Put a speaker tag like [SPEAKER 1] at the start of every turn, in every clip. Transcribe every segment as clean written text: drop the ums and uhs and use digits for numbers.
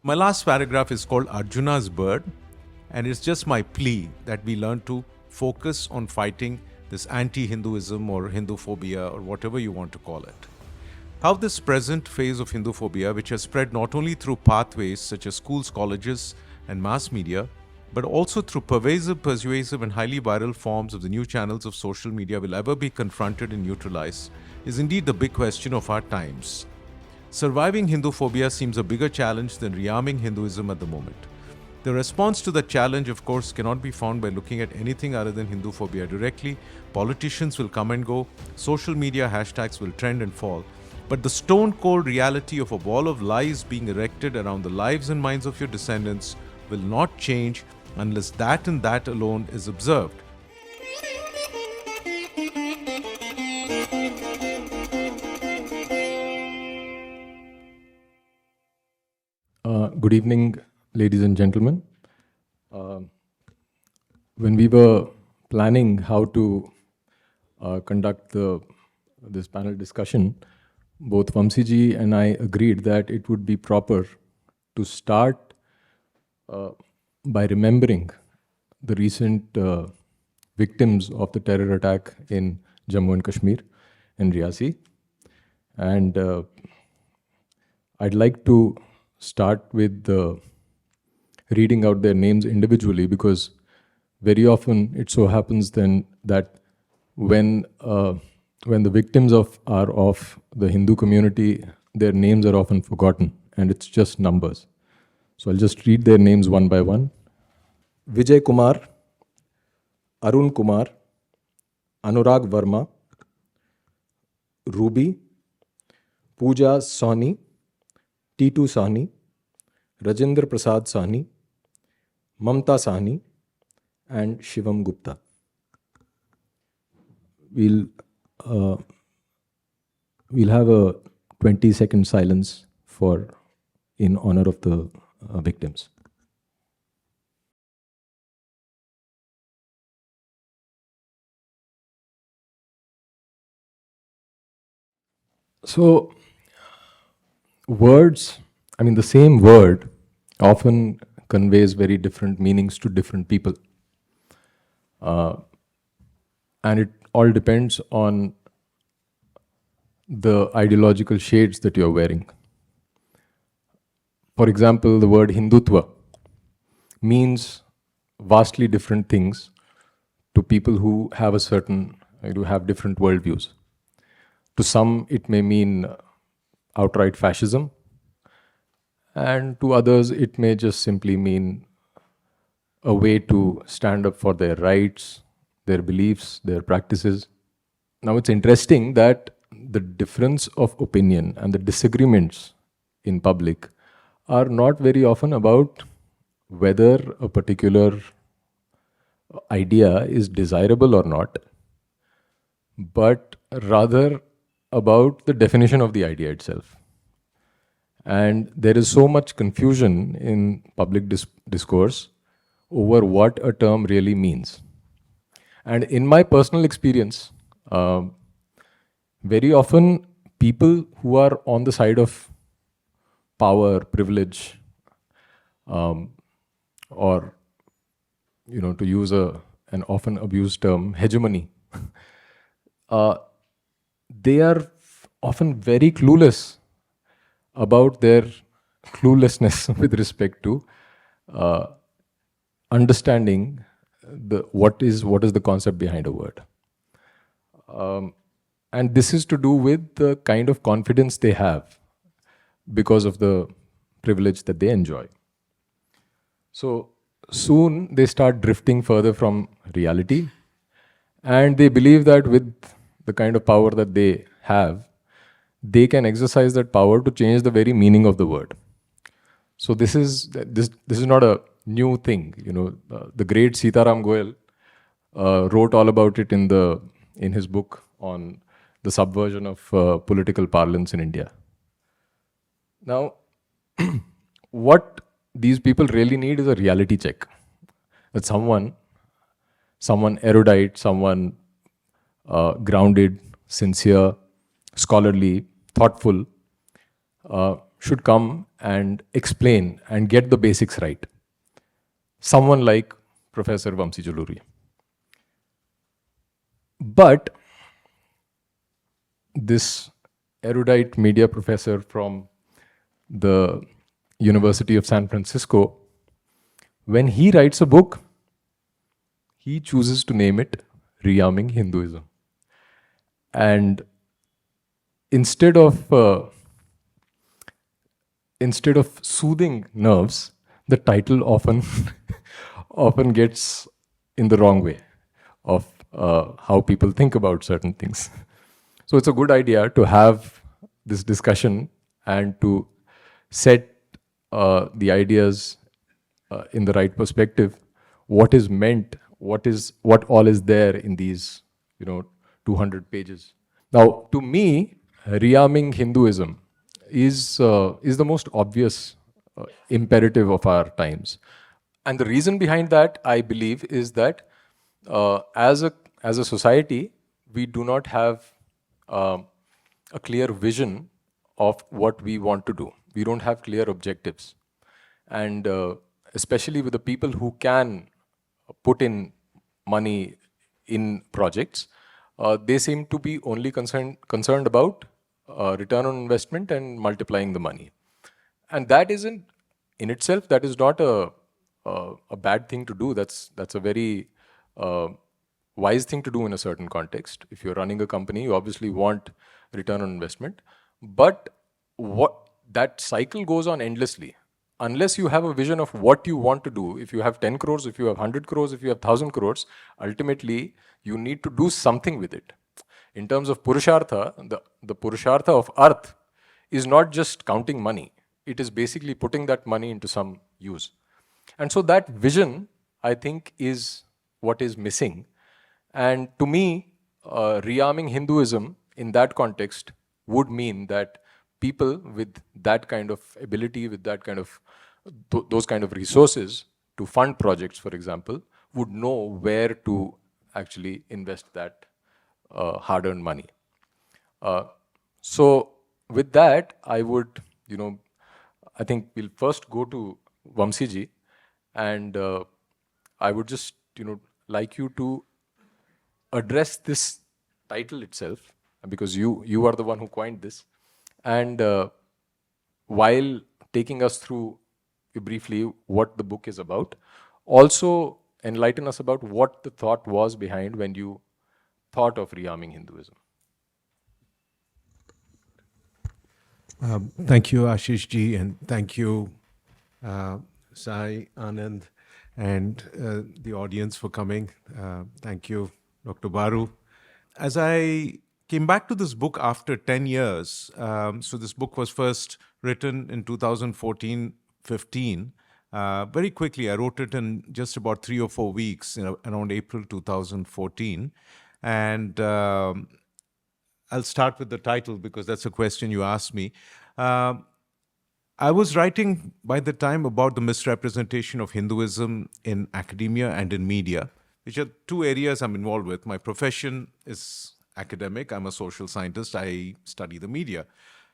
[SPEAKER 1] My last paragraph is called Arjuna's Bird, and it's just my plea that we learn to focus on fighting this anti Hinduism or Hinduphobia or whatever you want to call it. How this present phase of Hinduphobia, which has spread not only through pathways such as schools, colleges, and mass media, but also through pervasive, persuasive, and highly viral forms of the new channels of social media, will ever be confronted and neutralized, is indeed the big question of our times. Surviving Hinduphobia seems a bigger challenge than rearming Hinduism at the moment. The response to that challenge, of course, cannot be found by looking at anything other than Hinduphobia directly. Politicians will come and go, social media hashtags will trend and fall. But the stone cold reality of a wall of lies being erected around the lives and minds of your descendants will not change unless that and that alone is observed.
[SPEAKER 2] Good evening, ladies and gentlemen. When we were planning how to conduct this panel discussion, both Vamsiji and I agreed that it would be proper to start by remembering the recent victims of the terror attack in Jammu and Kashmir and Riyasi. And I'd like to start with reading out their names individually, because very often it so happens then that when the victims are of the Hindu community, their names are often forgotten and it's just numbers. So I'll just read their names one by one. Vijay Kumar, Arun Kumar, Anurag Verma, Ruby, Pooja Sahni, Titu Sahni, Rajendra Prasad Sahni, Mamta Sahni, and Shivam Gupta. We'll have a 20-second silence in honor of the victims. So, words, the same word often conveys very different meanings to different people. And it all depends on the ideological shades that you're wearing. For example, the word Hindutva means vastly different things to people who have have different worldviews. To some, it may mean outright fascism, and to others, it may just simply mean a way to stand up for their rights, their beliefs, their practices. Now, it's interesting that the difference of opinion and the disagreements in public are not very often about whether a particular idea is desirable or not, but rather about the definition of the idea itself. And there is so much confusion in public discourse over what a term really means. And in my personal experience, very often people who are on the side of power, privilege, or to use an often abused term, hegemony, they are often very clueless about their cluelessness with respect to understanding what is the concept behind a word. And this is to do with the kind of confidence they have because of the privilege that they enjoy. So soon they start drifting further from reality, and they believe that with the kind of power that they have, they can exercise that power to change the very meaning of the word. So this is not a new thing. The great Sitaram Goel wrote all about it in his book on the subversion of political parlance in India. Now, what these people really need is a reality check. That someone erudite, someone grounded, sincere, scholarly, thoughtful, should come and explain and get the basics right. Someone like Professor Vamsi Jaluri. But this erudite media professor from the University of San Francisco, when he writes a book, he chooses to name it Rearming Hinduism. And instead of soothing nerves, the title often often gets in the wrong way of how people think about certain things. So it's a good idea to have this discussion and to set the ideas in the right perspective. What is meant? What all is there in these 200 pages? Now, to me, rearming Hinduism is the most obvious imperative of our times, and the reason behind that, I believe, is that as a society, we do not have a clear vision of what we want to do. We don't have clear objectives, and especially with the people who can put in money in projects, they seem to be only concerned about return on investment and multiplying the money. And that isn't, in itself, that is not a bad thing to do. That's a very wise thing to do in a certain context. If you're running a company, you obviously want return on investment, but that cycle goes on endlessly. Unless you have a vision of what you want to do, if you have 10 crores, if you have 100 crores, if you have 1,000 crores, ultimately you need to do something with it. In terms of Purushartha, the Purushartha of Arth is not just counting money. It is basically putting that money into some use. And so that vision, I think, is what is missing. And to me, rearming Hinduism in that context would mean that people with that kind of ability, with that kind of those kind of resources to fund projects, for example, would know where to actually invest that hard-earned money. So with that, I would, I think we'll first go to Vamsiji, and I would just, like you to address this title itself, because you are the one who coined this, and while taking us through briefly what the book is about, also enlighten us about what the thought was behind when you thought of rearming Hinduism.
[SPEAKER 1] Thank you, Ashish ji, and thank you, Sai, Anand, and the audience for coming. Thank you, Dr. Baru. As I came back to this book after 10 years, so this book was first written in 2014-15. Very quickly, I wrote it in just about 3 or 4 weeks, around April 2014. And I'll start with the title because that's a question you asked me. I was writing by the time about the misrepresentation of Hinduism in academia and in media, which are two areas I'm involved with. My profession is academic. I'm a social scientist. I study the media.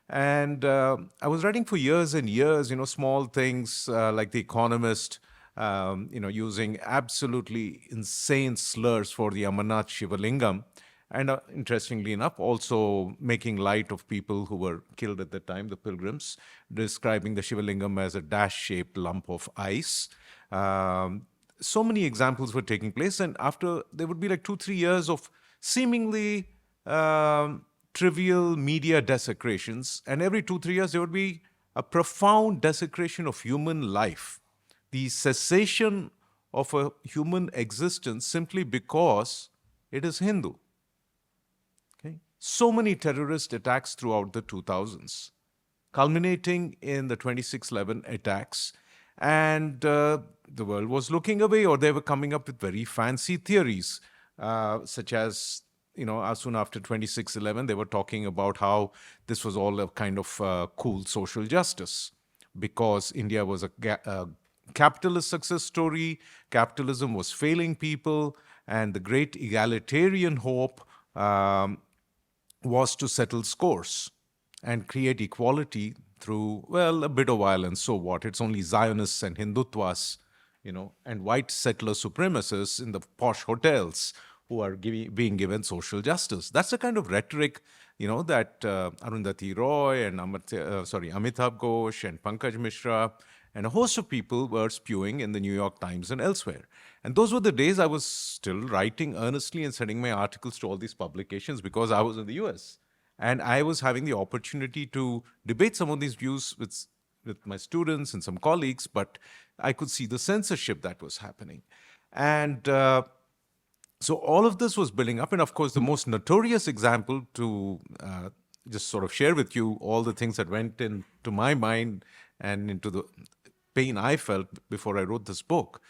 [SPEAKER 1] And I was writing for years and years, small things like The Economist, using absolutely insane slurs for the Amarnath Shivalingam. And interestingly enough, also making light of people who were killed at the time, the pilgrims, describing the Shivalingam as a dash-shaped lump of ice. So many examples were taking place. And after, there would be like 2-3 years of seemingly trivial media desecrations. And every 2-3 years, there would be a profound desecration of human life. The cessation of a human existence simply because it is Hindu. Okay? So many terrorist attacks throughout the 2000s, culminating in the 2611 attacks. And the world was looking away, or they were coming up with very fancy theories, such as, soon after 2611, they were talking about how this was all a kind of cool social justice because India was a capitalist success story, capitalism was failing people, and the great egalitarian hope was to settle scores and create equality through, well, a bit of violence. So what? It's only Zionists and Hindutwas, and white settler supremacists in the posh hotels who are being given social justice. That's the kind of rhetoric, that Arundhati Roy and Amitabh Ghosh and Pankaj Mishra and a host of people were spewing in the New York Times and elsewhere. And those were the days I was still writing earnestly and sending my articles to all these publications because I was in the US. And I was having the opportunity to debate some of these views with my students and some colleagues, but I could see the censorship that was happening. And so all of this was building up. And of course, the most notorious example to just sort of share with you all the things that went into my mind and into the pain I felt before I wrote this book.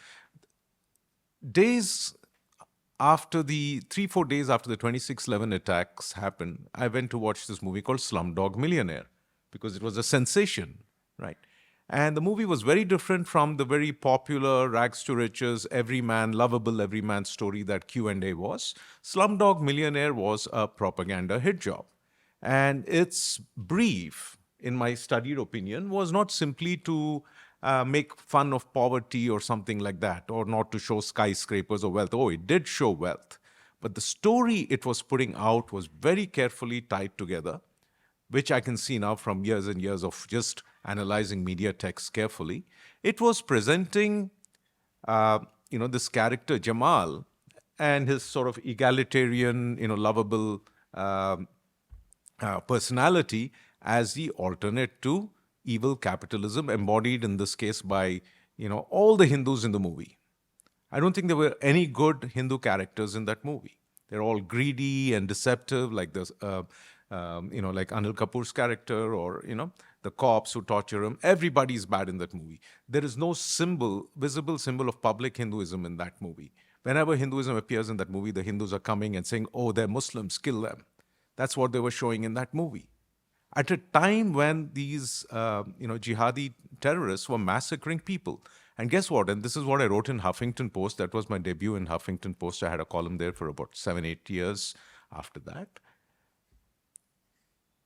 [SPEAKER 1] Days after 3-4 days after the 26/11 attacks happened, I went to watch this movie called Slumdog Millionaire because it was a sensation, right? And the movie was very different from the very popular rags to riches, lovable everyman story that Q&A was. Slumdog Millionaire was a propaganda hit job. And its brief, in my studied opinion, was not simply to make fun of poverty or something like that, or not to show skyscrapers or wealth. Oh, it did show wealth. But the story it was putting out was very carefully tied together, which I can see now from years and years of just analyzing media texts carefully. It was presenting, this character Jamal and his sort of egalitarian, lovable personality as the alternate to evil capitalism, embodied in this case by, all the Hindus in the movie. I don't think there were any good Hindu characters in that movie. They're all greedy and deceptive, like this, like Anil Kapoor's character, or the cops who torture him. Everybody's bad in that movie. There is no visible symbol of public Hinduism in that movie. Whenever Hinduism appears in that movie, the Hindus are coming and saying, "Oh, they're Muslims, kill them." That's what they were showing in that movie. At a time when these, jihadi terrorists were massacring people. And guess what? And this is what I wrote in Huffington Post. That was my debut in Huffington Post. I had a column there for about 7-8 years after that.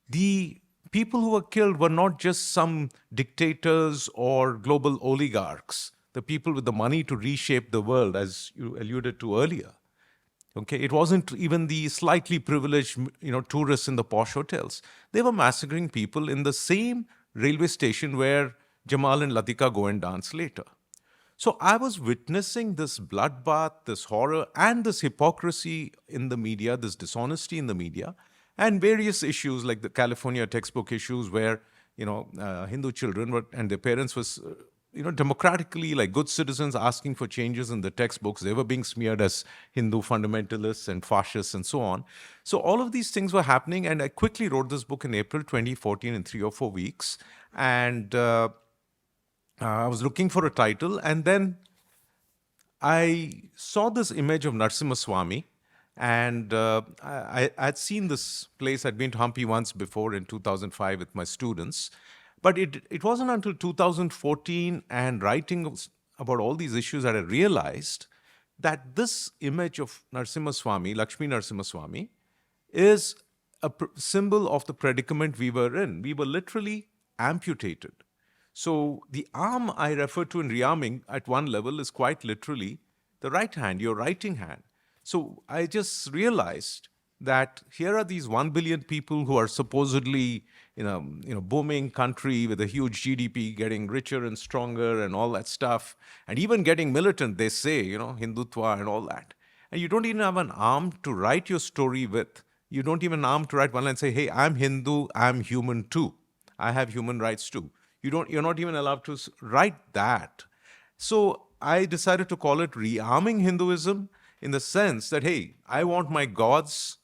[SPEAKER 1] The people who were killed were not just some dictators or global oligarchs, the people with the money to reshape the world, as you alluded to earlier. Okay, it wasn't even the slightly privileged, tourists in the posh hotels. They were massacring people in the same railway station where Jamal and Latika go and dance later. So I was witnessing this bloodbath, this horror, and this hypocrisy in the media, this dishonesty in the media, and various issues like the California textbook issues where, Hindu children and their parents was, democratically, like good citizens asking for changes in the textbooks. They were being smeared as Hindu fundamentalists and fascists and so on. So all of these things were happening, and I quickly wrote this book in April 2014 in 3 or 4 weeks. And I was looking for a title, and then I saw this image of Narasimha Swamy, and I'd seen this place. I'd been to Hampi once before in 2005 with my students. But it wasn't until 2014 and writing about all these issues that I realized that this image of Narasimha Swamy, Lakshmi Narasimha Swamy, is a symbol of the predicament we were in. We were literally amputated. So the arm I refer to in rearming at one level is quite literally the right hand, your writing hand. So I just realized that here are these 1 billion people who are supposedly in a booming country with a huge GDP, getting richer and stronger and all that stuff, and even getting militant, they say, Hindutva and all that. And you don't even have an arm to write your story with. You don't even arm to write one line and say, "Hey, I'm Hindu, I'm human too. I have human rights too." You're not even allowed to write that. So I decided to call it rearming Hinduism, in the sense that, hey, I want my gods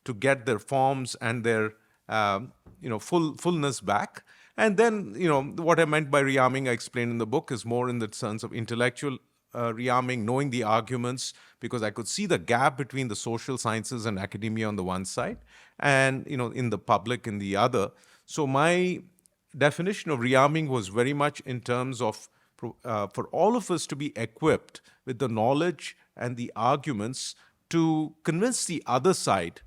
[SPEAKER 1] to get their forms and their fullness back. And then, what I meant by rearming, I explained in the book, is more in the sense of intellectual rearming, knowing the arguments, because I could see the gap between the social sciences and academia on the one side, and in the public in the other. So my definition of rearming was very much in terms of for all of us to be equipped with the knowledge and the arguments to convince the other side,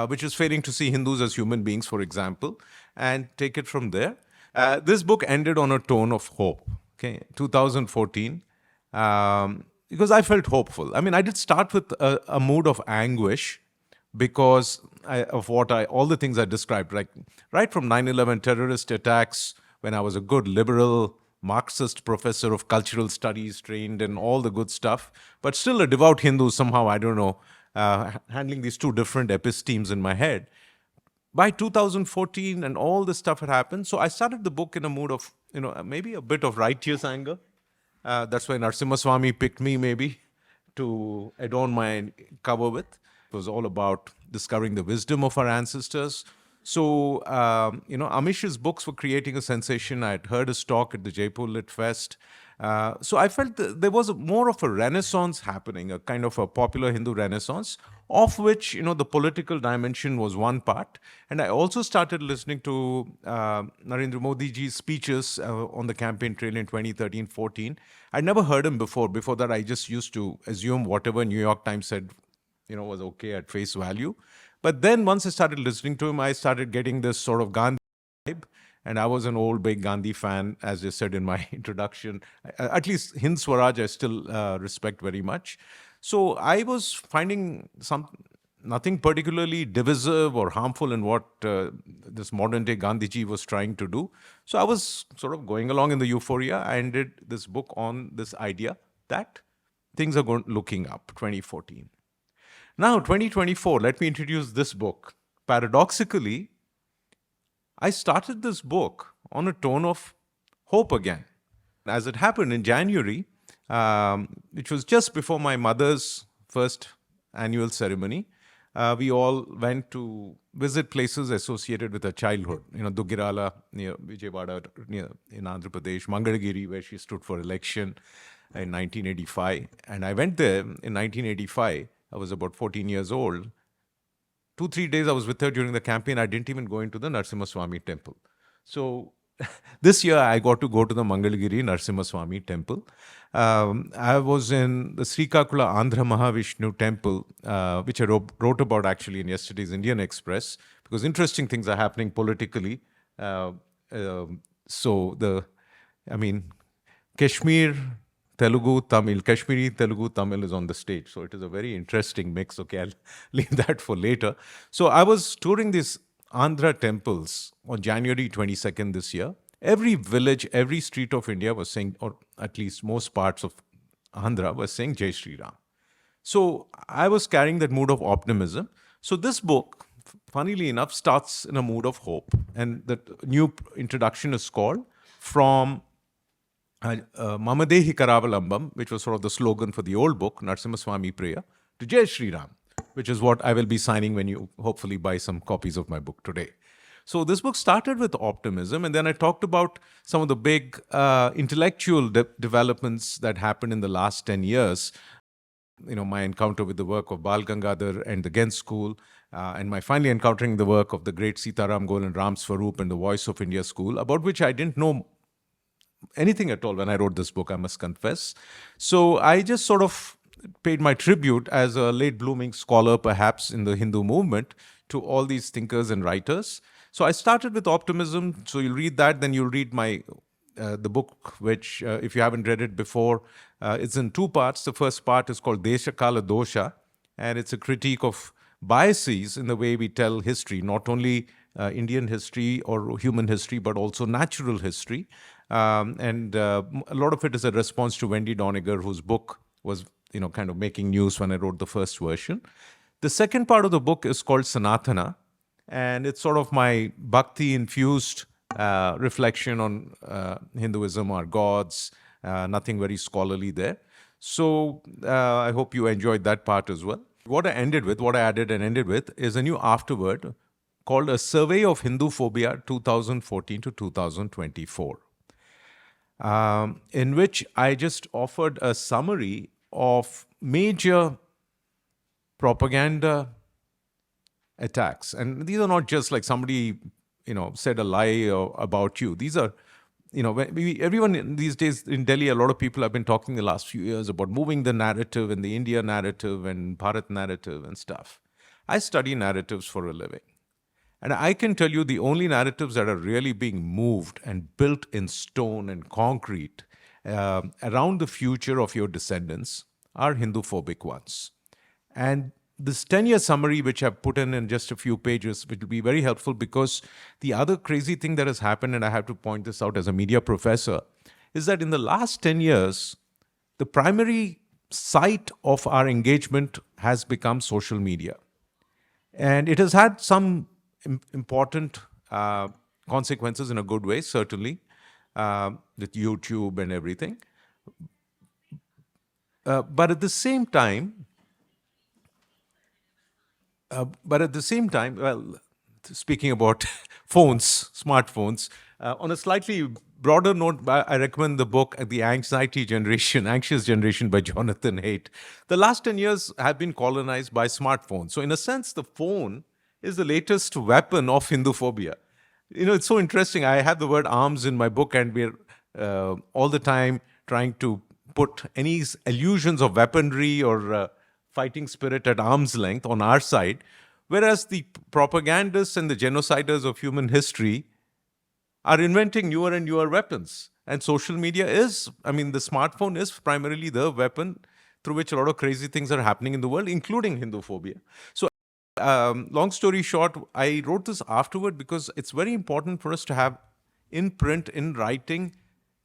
[SPEAKER 1] which is failing to see Hindus as human beings, for example, and take it from there. This book ended on a tone of hope. Okay, 2014, because I felt hopeful. I mean, I did start with a mood of anguish because of all the things I described, like right from 9/11 terrorist attacks, when I was a good liberal Marxist professor of cultural studies, trained in all the good stuff, but still a devout Hindu somehow, I don't know, handling these two different epistemes in my head. By 2014 and all this stuff had happened, so I started the book in a mood of, maybe a bit of righteous anger. That's why Narasimha Swami picked me, maybe, to adorn my cover with. It was all about discovering the wisdom of our ancestors. So, Amish's books were creating a sensation. I had heard his talk at the Jaipur Lit Fest. So I felt there was more of a renaissance happening, a kind of a popular Hindu renaissance, of which, the political dimension was one part. And I also started listening to Narendra Modi ji's speeches on the campaign trail in 2013-14. I'd never heard him before. Before that, I just used to assume whatever New York Times said, was okay at face value. But then once I started listening to him, I started getting this sort of Gandhi vibe. And I was an old, big Gandhi fan, as I said in my introduction. At least Hind Swaraj, I still respect very much. So I was finding nothing particularly divisive or harmful in what this modern-day Gandhiji was trying to do. So I was sort of going along in the euphoria. I ended this book on this idea that things are looking up, 2014. Now, 2024, let me introduce this book. Paradoxically, I started this book on a tone of hope again. As it happened in January, which was just before my mother's first annual ceremony, we all went to visit places associated with her childhood. Dugirala near Vijayawada, in Andhra Pradesh, Mangalagiri, where she stood for election in 1985. And I went there in 1985. I was about 14 years old. 2-3 days I was with her during the campaign. I didn't even go into the Narasimha Swami temple. So this year I got to go to the Mangalagiri Narasimha Swami temple. I was in the Srikakula Andhra Mahavishnu temple, which I wrote about actually in yesterday's Indian Express, because interesting things are happening politically. Kashmiri, Telugu, Tamil is on the stage. So it is a very interesting mix. Okay, I'll leave that for later. So I was touring these Andhra temples on January 22nd this year. Every village, every street of India was saying, or at least most parts of Andhra was saying Jai Shri Ram. So I was carrying that mood of optimism. So this book, funnily enough, starts in a mood of hope. And the new introduction is called From Mamadehi Karavalambam, which was sort of the slogan for the old book, Narasimha Swami Prayer, to Jai Shri Ram, which is what I will be signing when you hopefully buy some copies of my book today. So this book started with optimism, and then I talked about some of the big intellectual developments that happened in the last 10 years. My encounter with the work of Bal Gangadhar and the Ghent School, and my finally encountering the work of the great Sitaram Goel and Ram Swarup and the Voice of India School, about which I didn't know anything at all when I wrote this book, I must confess. So I just sort of paid my tribute as a late blooming scholar, perhaps, in the Hindu movement to all these thinkers and writers. So I started with optimism. So you'll read that, then you'll read the book, which, if you haven't read it before, it's in two parts. The first part is called Desha Kala Dosha, and it's a critique of biases in the way we tell history, not only Indian history or human history, but also natural history. And a lot of it is a response to Wendy Doniger, whose book was, kind of making news when I wrote the first version. The second part of the book is called Sanatana, and it's sort of my bhakti-infused reflection on Hinduism, our gods, nothing very scholarly there. So I hope you enjoyed that part as well. What I added and ended with is a new afterword called A Survey of Hindu Phobia 2014 to 2024. In which I just offered a summary of major propaganda attacks. And these are not just like somebody, said a lie about you. These are, everyone these days in Delhi, a lot of people have been talking the last few years about moving the narrative and the India narrative and Bharat narrative and stuff. I study narratives for a living. And I can tell you the only narratives that are really being moved and built in stone and concrete around the future of your descendants are Hindu-phobic ones. And this 10-year summary, which I've put in just a few pages, which will be very helpful because the other crazy thing that has happened, and I have to point this out as a media professor, is that in the last 10 years, the primary site of our engagement has become social media. And it has had some important consequences in a good way, certainly, with YouTube and everything. But at the same time, well, speaking about phones, smartphones, on a slightly broader note, I recommend the book The Anxious Generation by Jonathan Haidt. The last 10 years have been colonized by smartphones. So in a sense, the phone is the latest weapon of Hinduphobia. You know, it's so interesting. I have the word arms in my book, and we're all the time trying to put any illusions of weaponry or fighting spirit at arm's length on our side, whereas the propagandists and the genociders of human history are inventing newer and newer weapons. And social media is, I mean, the smartphone is primarily the weapon through which a lot of crazy things are happening in the world, including Hinduphobia. So, long story short, I wrote this afterward because it's very important for us to have in print, in writing,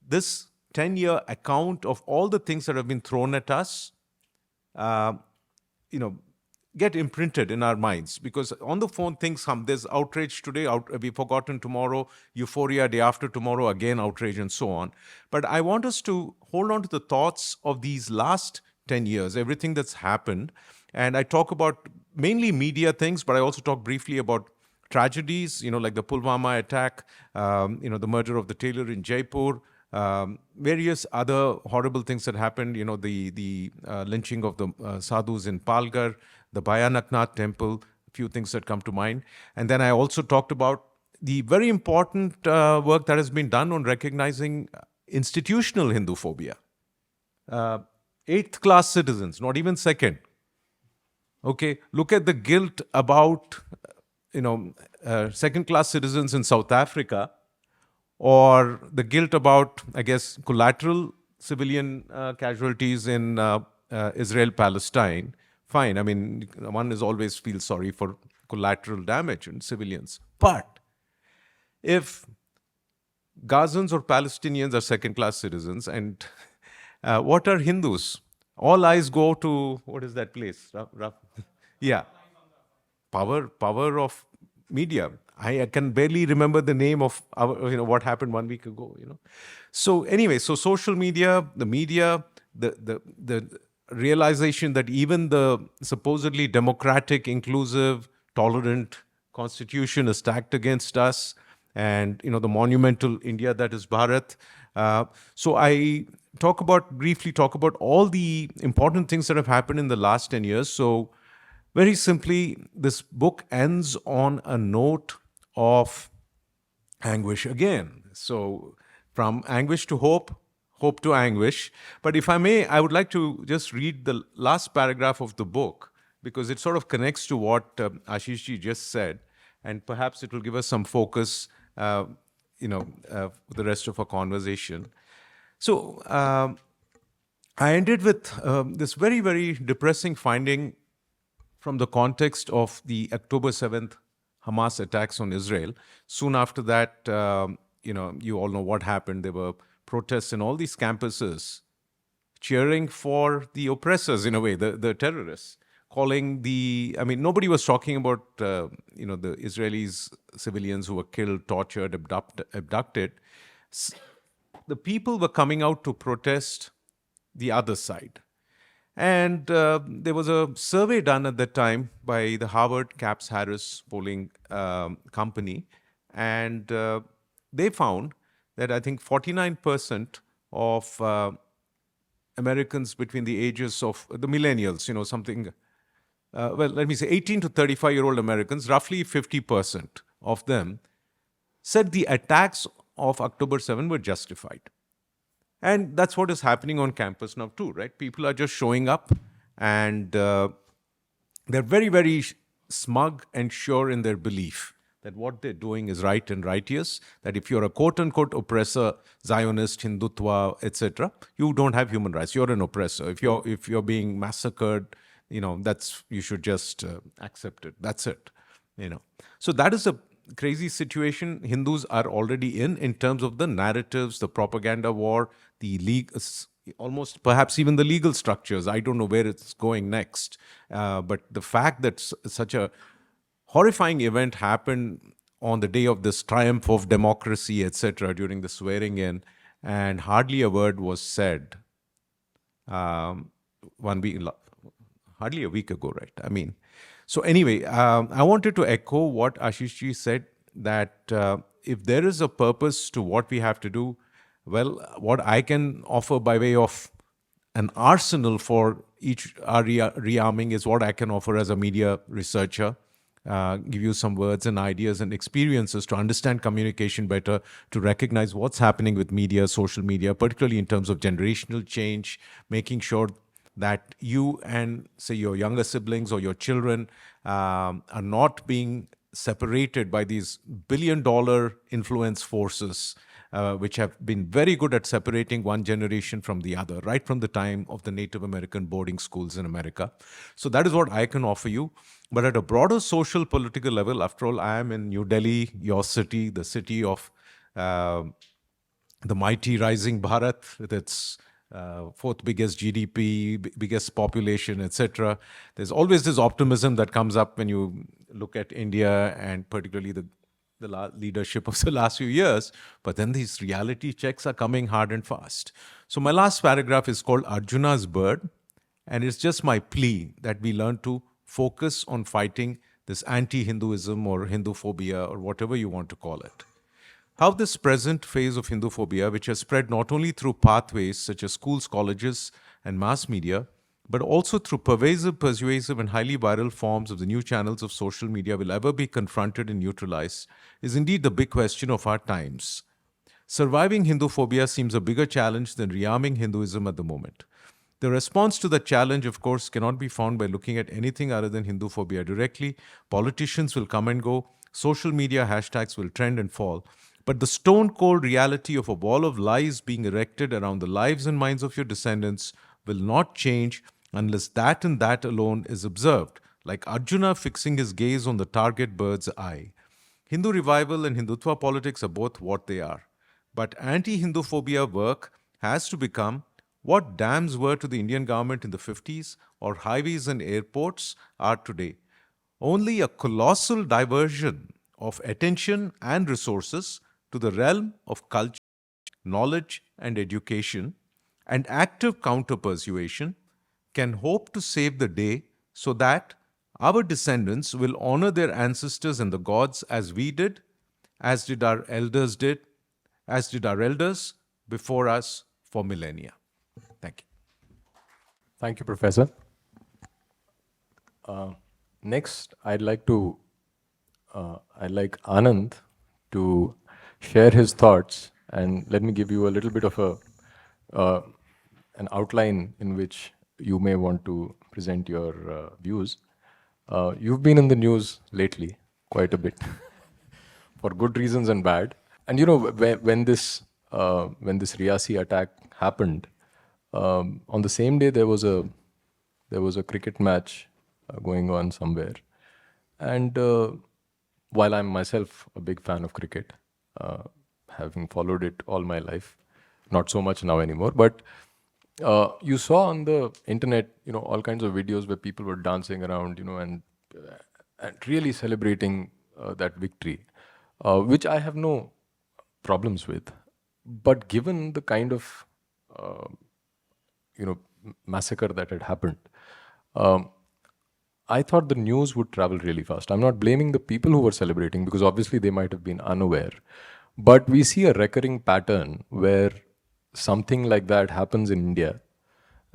[SPEAKER 1] this 10-year account of all the things that have been thrown at us, get imprinted in our minds. Because on the phone, things come. There's outrage today, we've forgotten tomorrow, euphoria day after tomorrow, again outrage, and so on. But I want us to hold on to the thoughts of these last 10 years, everything that's happened. And I talk about mainly media things, but I also talk briefly about tragedies, like the Pulwama attack, the murder of the tailor in Jaipur, various other horrible things that happened, the lynching of the sadhus in Palghar, the Bhayanaknath temple, a few things that come to mind. And then I also talked about the very important work that has been done on recognizing institutional Hinduphobia. 8th class citizens, not even second. Okay, look at the guilt about, second class citizens in South Africa, or the guilt about, I guess, collateral civilian casualties in Israel-Palestine. Fine, I mean, one is always feels sorry for collateral damage in civilians. But if Gazans or Palestinians are second-class citizens, and what are Hindus? All eyes go to, what is that place? Yeah. Power of media. I can barely remember the name of what happened 1 week ago. So anyway, so social media, the media, the realization that even the supposedly democratic, inclusive, tolerant constitution is stacked against us, and the monumental India that is Bharat. So I briefly talk about all the important things that have happened in the last 10 years. So very simply, this book ends on a note of anguish again. So from anguish to hope, hope to anguish. But if I may, I would like to just read the last paragraph of the book, because it sort of connects to what Ashish ji just said, and perhaps it will give us some focus, for the rest of our conversation. So I ended with this very, very depressing finding from the context of the October 7th Hamas attacks on Israel. Soon after that, you all know what happened. There were protests in all these campuses cheering for the oppressors, in a way, the terrorists, calling nobody was talking about, the Israelis, civilians who were killed, tortured, abducted. The people were coming out to protest the other side. And there was a survey done at that time by the Harvard Caps Harris polling company. And they found that I think 49% of Americans between the ages of the millennials, let me say 18 to 35-year-old Americans, roughly 50% of them said the attacks of October 7 were justified. And that's what is happening on campus now too, right? People are just showing up, and they're very, very smug and sure in their belief that what they're doing is right and righteous, that if you're a quote-unquote oppressor, Zionist, Hindutva, etc., you don't have human rights. You're an oppressor. If you're being massacred, that's you should just accept it. That's it. So that is a crazy situation Hindus are already in terms of the narratives, the propaganda war, the almost perhaps even the legal structures. I don't know where it's going next. But the fact that such a horrifying event happened on the day of this triumph of democracy, etc., during the swearing in, and hardly a word was said. One week, hardly a week ago, right? So anyway, I wanted to echo what Ashish ji said, that if there is a purpose to what we have to do, well, what I can offer by way of an arsenal for each rearming is what I can offer as a media researcher. Give you some words and ideas and experiences to understand communication better, to recognize what's happening with media, social media, particularly in terms of generational change, making sure that you and, say, your younger siblings or your children are not being separated by these billion-dollar influence forces, which have been very good at separating one generation from the other, right from the time of the Native American boarding schools in America. So that is what I can offer you. But at a broader social, political level, after all, I am in New Delhi, your city, the city of the mighty rising Bharat, with its fourth biggest GDP, biggest population, etc. There's always this optimism that comes up when you look at India and particularly the leadership of the last few years. But then these reality checks are coming hard and fast. So my last paragraph is called Arjuna's Bird, and it's just my plea that we learn to focus on fighting this anti-Hinduism or Hinduphobia or whatever you want to call it. How this present phase of Hinduphobia, which has spread not only through pathways such as schools, colleges, and mass media, but also through persuasive, and highly viral forms of the new channels of social media, will ever be confronted and neutralized, is indeed the big question of our times. Surviving Hinduphobia seems a bigger challenge than rearming Hinduism at the moment. The response to that challenge, of course, cannot be found by looking at anything other than Hinduphobia directly. Politicians will come and go. Social media hashtags will trend and fall. But the stone-cold reality of a wall of lies being erected around the lives and minds of your descendants will not change unless that and that alone is observed, like Arjuna fixing his gaze on the target bird's eye. Hindu revival and Hindutva politics are both what they are. But anti-Hinduphobia work has to become what dams were to the Indian government in the 50s or highways and airports are today. Only a colossal diversion of attention and resources to the realm of culture, knowledge, and education, and active counter-persuasion can hope to save the day so that our descendants will honor their ancestors and the gods as we did, as did our elders before us for millennia. Thank you.
[SPEAKER 2] Thank you, Professor. Next, I'd like Anand to share his thoughts, and let me give you a little bit of an outline in which you may want to present your views. You've been in the news lately quite a bit, for good reasons and bad. And when this Riyasi attack happened, on the same day there was a cricket match going on somewhere, and while I'm myself a big fan of cricket, having followed it all my life, not so much now anymore, but you saw on the internet, all kinds of videos where people were dancing around, and really celebrating that victory, which I have no problems with. But given the kind of massacre that had happened, I thought the news would travel really fast. I'm not blaming the people who were celebrating, because obviously they might have been unaware. But we see a recurring pattern where something like that happens in India,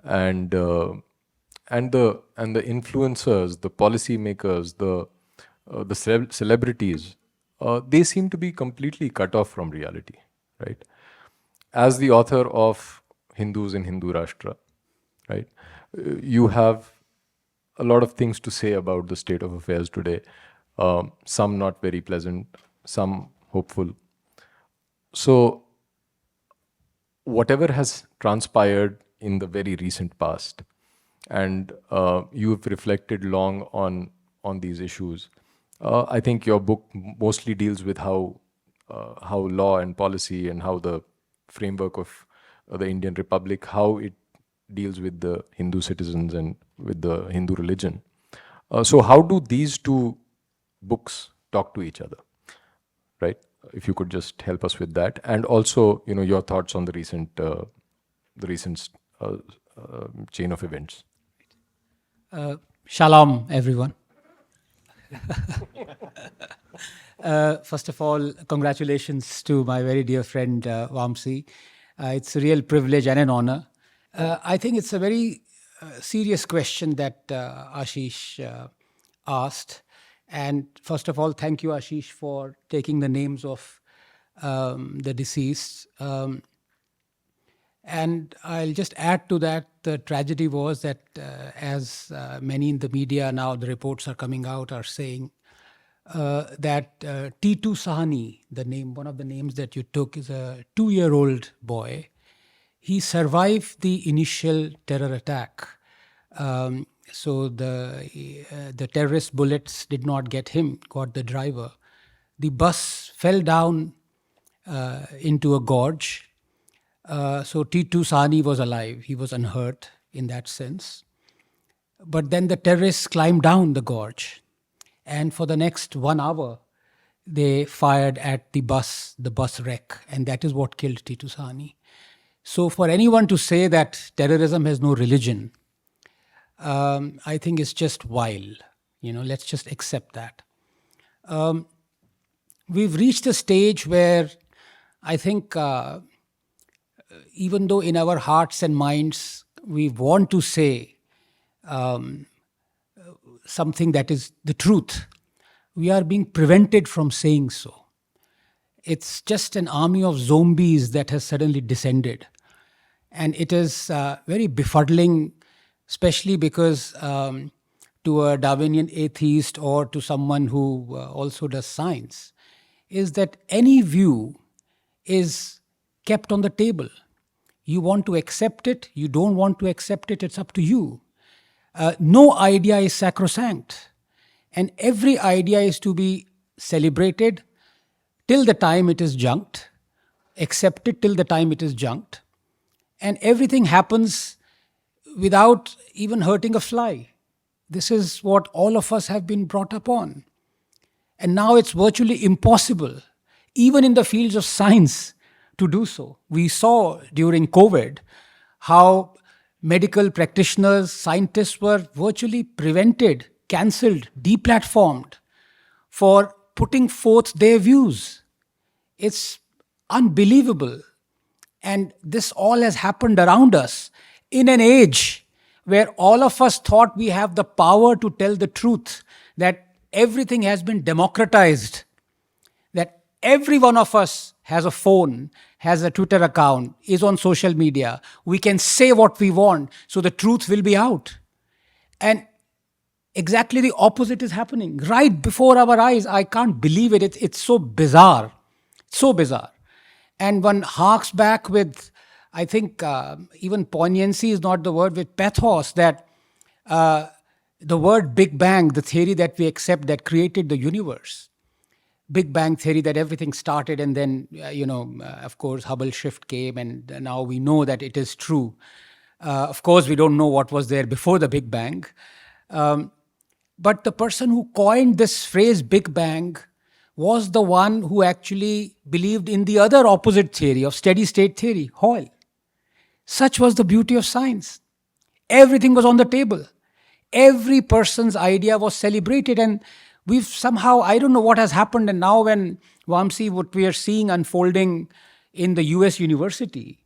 [SPEAKER 2] and the influencers, the policymakers, the celebrities, they seem to be completely cut off from reality, right? As the author of Hindus in Hindu Rashtra, right, you have a lot of things to say about the state of affairs today. some not very pleasant, some hopeful. So, whatever has transpired in the very recent past, and you've reflected long on these issues. I think your book mostly deals with how law and policy and how the framework of the Indian Republic, how it deals with the Hindu citizens and with the Hindu religion. So how do these two books talk to each other, right? If you could just help us with that, and also, your thoughts on the recent chain of events.
[SPEAKER 3] Shalom, everyone. First of all, congratulations to my very dear friend Vamsi. It's a real privilege and an honor. I think it's a very serious question that Ashish asked. And first of all, thank you, Ashish, for taking the names of the deceased. And I'll just add to that, the tragedy was that as many in the media now, the reports are coming out, are saying that Titu Sahani, one of the names that you took, is a 2-year-old boy. He survived the initial terror attack. So the terrorist bullets did not get him, got the driver. The bus fell down into a gorge. So Titu Sahani was alive. He was unhurt in that sense. But then the terrorists climbed down the gorge. And for the next 1 hour, they fired at the bus wreck. And that is what killed Titu Sahani. So for anyone to say that terrorism has no religion, I think it's just vile. Let's just accept that. We've reached a stage where I think even though in our hearts and minds we want to say something that is the truth, we are being prevented from saying so. It's just an army of zombies that has suddenly descended. And it is very befuddling, especially because to a Darwinian atheist or to someone who also does science, is that any view is kept on the table. You want to accept it, you don't want to accept it, it's up to you. No idea is sacrosanct. And every idea is to be celebrated till the time it is junked, accepted till the time it is junked. And everything happens without even hurting a fly. This is what all of us have been brought up on. And now it's virtually impossible, even in the fields of science, to do so. We saw during COVID how medical practitioners, scientists were virtually prevented, cancelled, deplatformed for putting forth their views. It's unbelievable. And this all has happened around us in an age where all of us thought we have the power to tell the truth, that everything has been democratized, that every one of us has a phone, has a Twitter account, is on social media. We can say what we want, so the truth will be out. And exactly the opposite is happening right before our eyes. I can't believe it. It's so bizarre. So bizarre. And one harks back with, I think, even poignancy is not the word, with pathos, that the word Big Bang, the theory that we accept that created the universe, Big Bang theory, that everything started and then, of course, Hubble shift came and now we know that it is true. Of course, we don't know what was there before the Big Bang. But the person who coined this phrase Big Bang was the one who actually believed in the other opposite theory of steady state theory, Hoyle. Such was the beauty of science. Everything was on the table. Every person's idea was celebrated, and we've somehow, I don't know what has happened, and now when Vamsi, what we are seeing unfolding in the US universities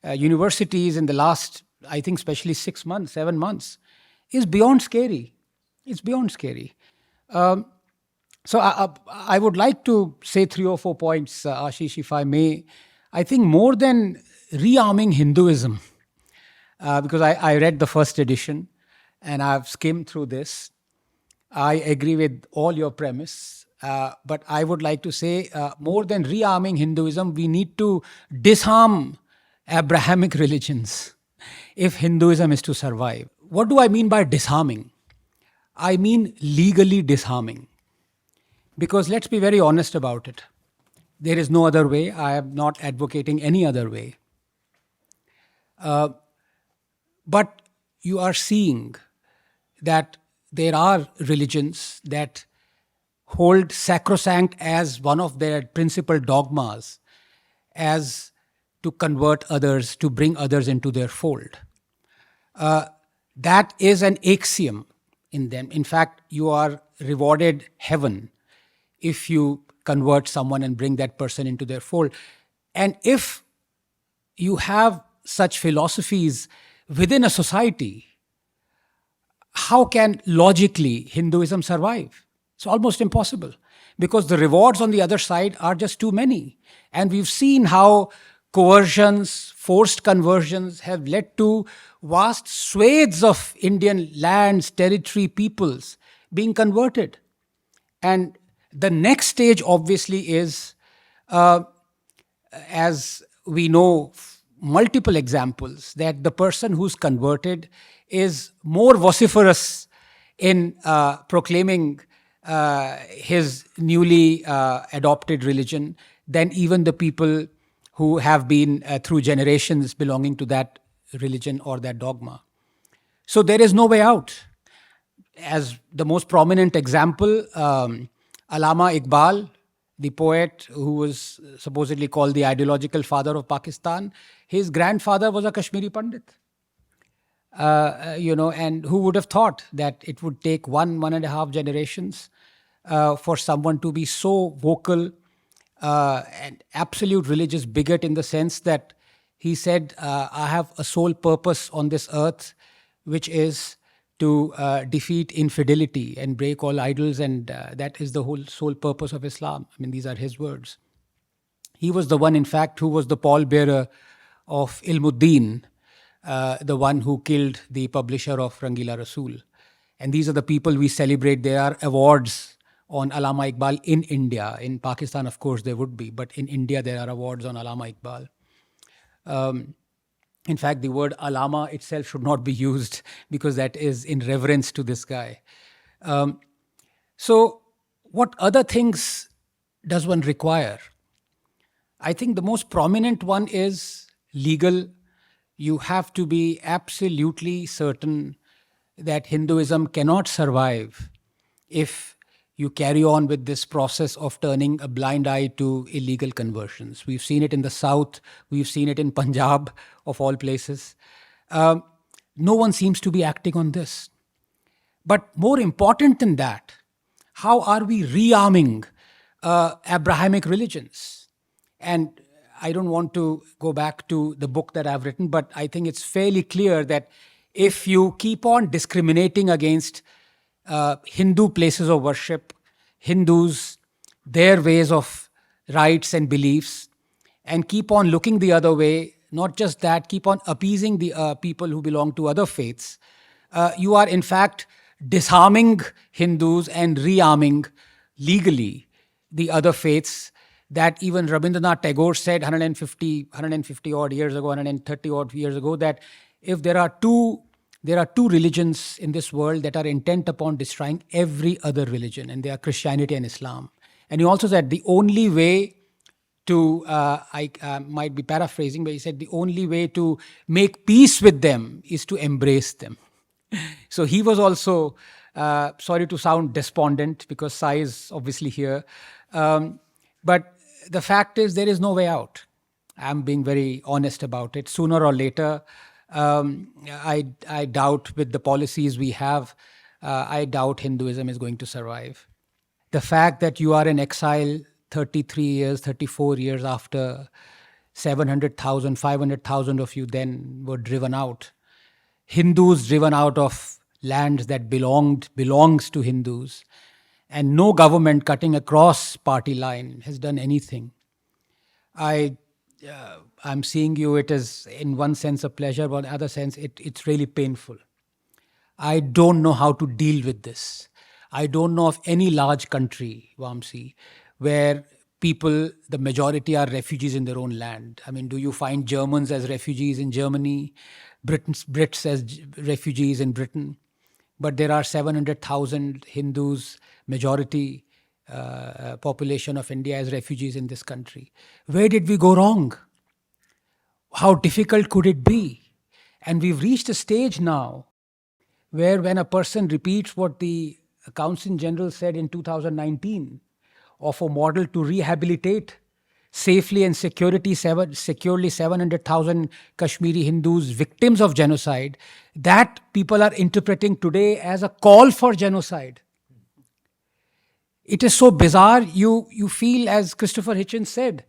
[SPEAKER 3] in the last, I think, especially 6 months, 7 months, is beyond scary. It's beyond scary. So I would like to say 3 or 4 points, Ashish, if I may. I think more than rearming Hinduism, because I read the first edition and I've skimmed through this. I agree with all your premise. But I would like to say more than rearming Hinduism, we need to disarm Abrahamic religions if Hinduism is to survive. What do I mean by disarming? I mean legally disarming. Because let's be very honest about it. There is no other way. I am not advocating any other way. But you are seeing that there are religions that hold sacrosanct as one of their principal dogmas as to convert others, to bring others into their fold. That is an axiom in them. In fact, you are rewarded heaven if you convert someone and bring that person into their fold. And if you have such philosophies within a society, how can logically Hinduism survive? It's almost impossible because the rewards on the other side are just too many. And we've seen how coercions, forced conversions have led to vast swathes of Indian lands, territory, peoples being converted. And the next stage, obviously, is as we know, multiple examples that the person who's converted is more vociferous in proclaiming his newly adopted religion than even the people who have been through generations belonging to that religion or that dogma. So there is no way out. As the most prominent example, Allama Iqbal, the poet who was supposedly called the ideological father of Pakistan, his grandfather was a Kashmiri Pandit. And who would have thought that it would take 1.5 generations for someone to be so vocal, and absolute religious bigot in the sense that he said, I have a sole purpose on this earth, which is to defeat infidelity and break all idols, and that is the whole sole purpose of Islam. I mean, these are his words. He was the one, in fact, who was the pallbearer of Ilmuddin, the one who killed the publisher of Rangila Rasool. And these are the people we celebrate. There are awards on Allama Iqbal in India. In Pakistan, of course, there would be, but in India, there are awards on Allama Iqbal. In fact, the word Allama itself should not be used because that is in reverence to this guy. So what other things does one require? I think the most prominent one is legal. You have to be absolutely certain that Hinduism cannot survive if you carry on with this process of turning a blind eye to illegal conversions. We've seen it in the South. We've seen it in Punjab, of all places. No one seems to be acting on this. But more important than that, how are we rearming Abrahamic religions? And I don't want to go back to the book that I've written, but I think it's fairly clear that if you keep on discriminating against Hindu places of worship, Hindus, their ways of rites and beliefs, and keep on looking the other way, not just that, keep on appeasing the people who belong to other faiths, you are in fact disarming Hindus and rearming legally the other faiths that even Rabindranath Tagore said 150 odd years ago, 130 odd years ago, that if there are two religions in this world that are intent upon destroying every other religion, and they are Christianity and Islam. And he also said the only way to, I might be paraphrasing, but he said the only way to make peace with them is to embrace them. So he was also, sorry to sound despondent because Sai is obviously here, but the fact is there is no way out. I'm being very honest about it. Sooner or later, I doubt with the policies we have, I doubt Hinduism is going to survive. The fact that you are in exile 33 years, 34 years after 700,000, 500,000 of you then were driven out. Hindus driven out of lands that belongs to Hindus. And no government cutting across party line has done anything. I'm seeing you, it is in one sense a pleasure, but in other sense it's really painful. I don't know how to deal with this. I don't know of any large country, Vamsi, where people, the majority are refugees in their own land. I mean, do you find Germans as refugees in Germany, Brits as refugees in Britain? But there are 700,000 Hindus, majority population of India as refugees in this country. Where did we go wrong? How difficult could it be? And we've reached a stage now where when a person repeats what the Accountant General said in 2019 of a model to rehabilitate safely and securely 700,000 Kashmiri Hindus victims of genocide, that people are interpreting today as a call for genocide. It is so bizarre. You feel, as Christopher Hitchens said,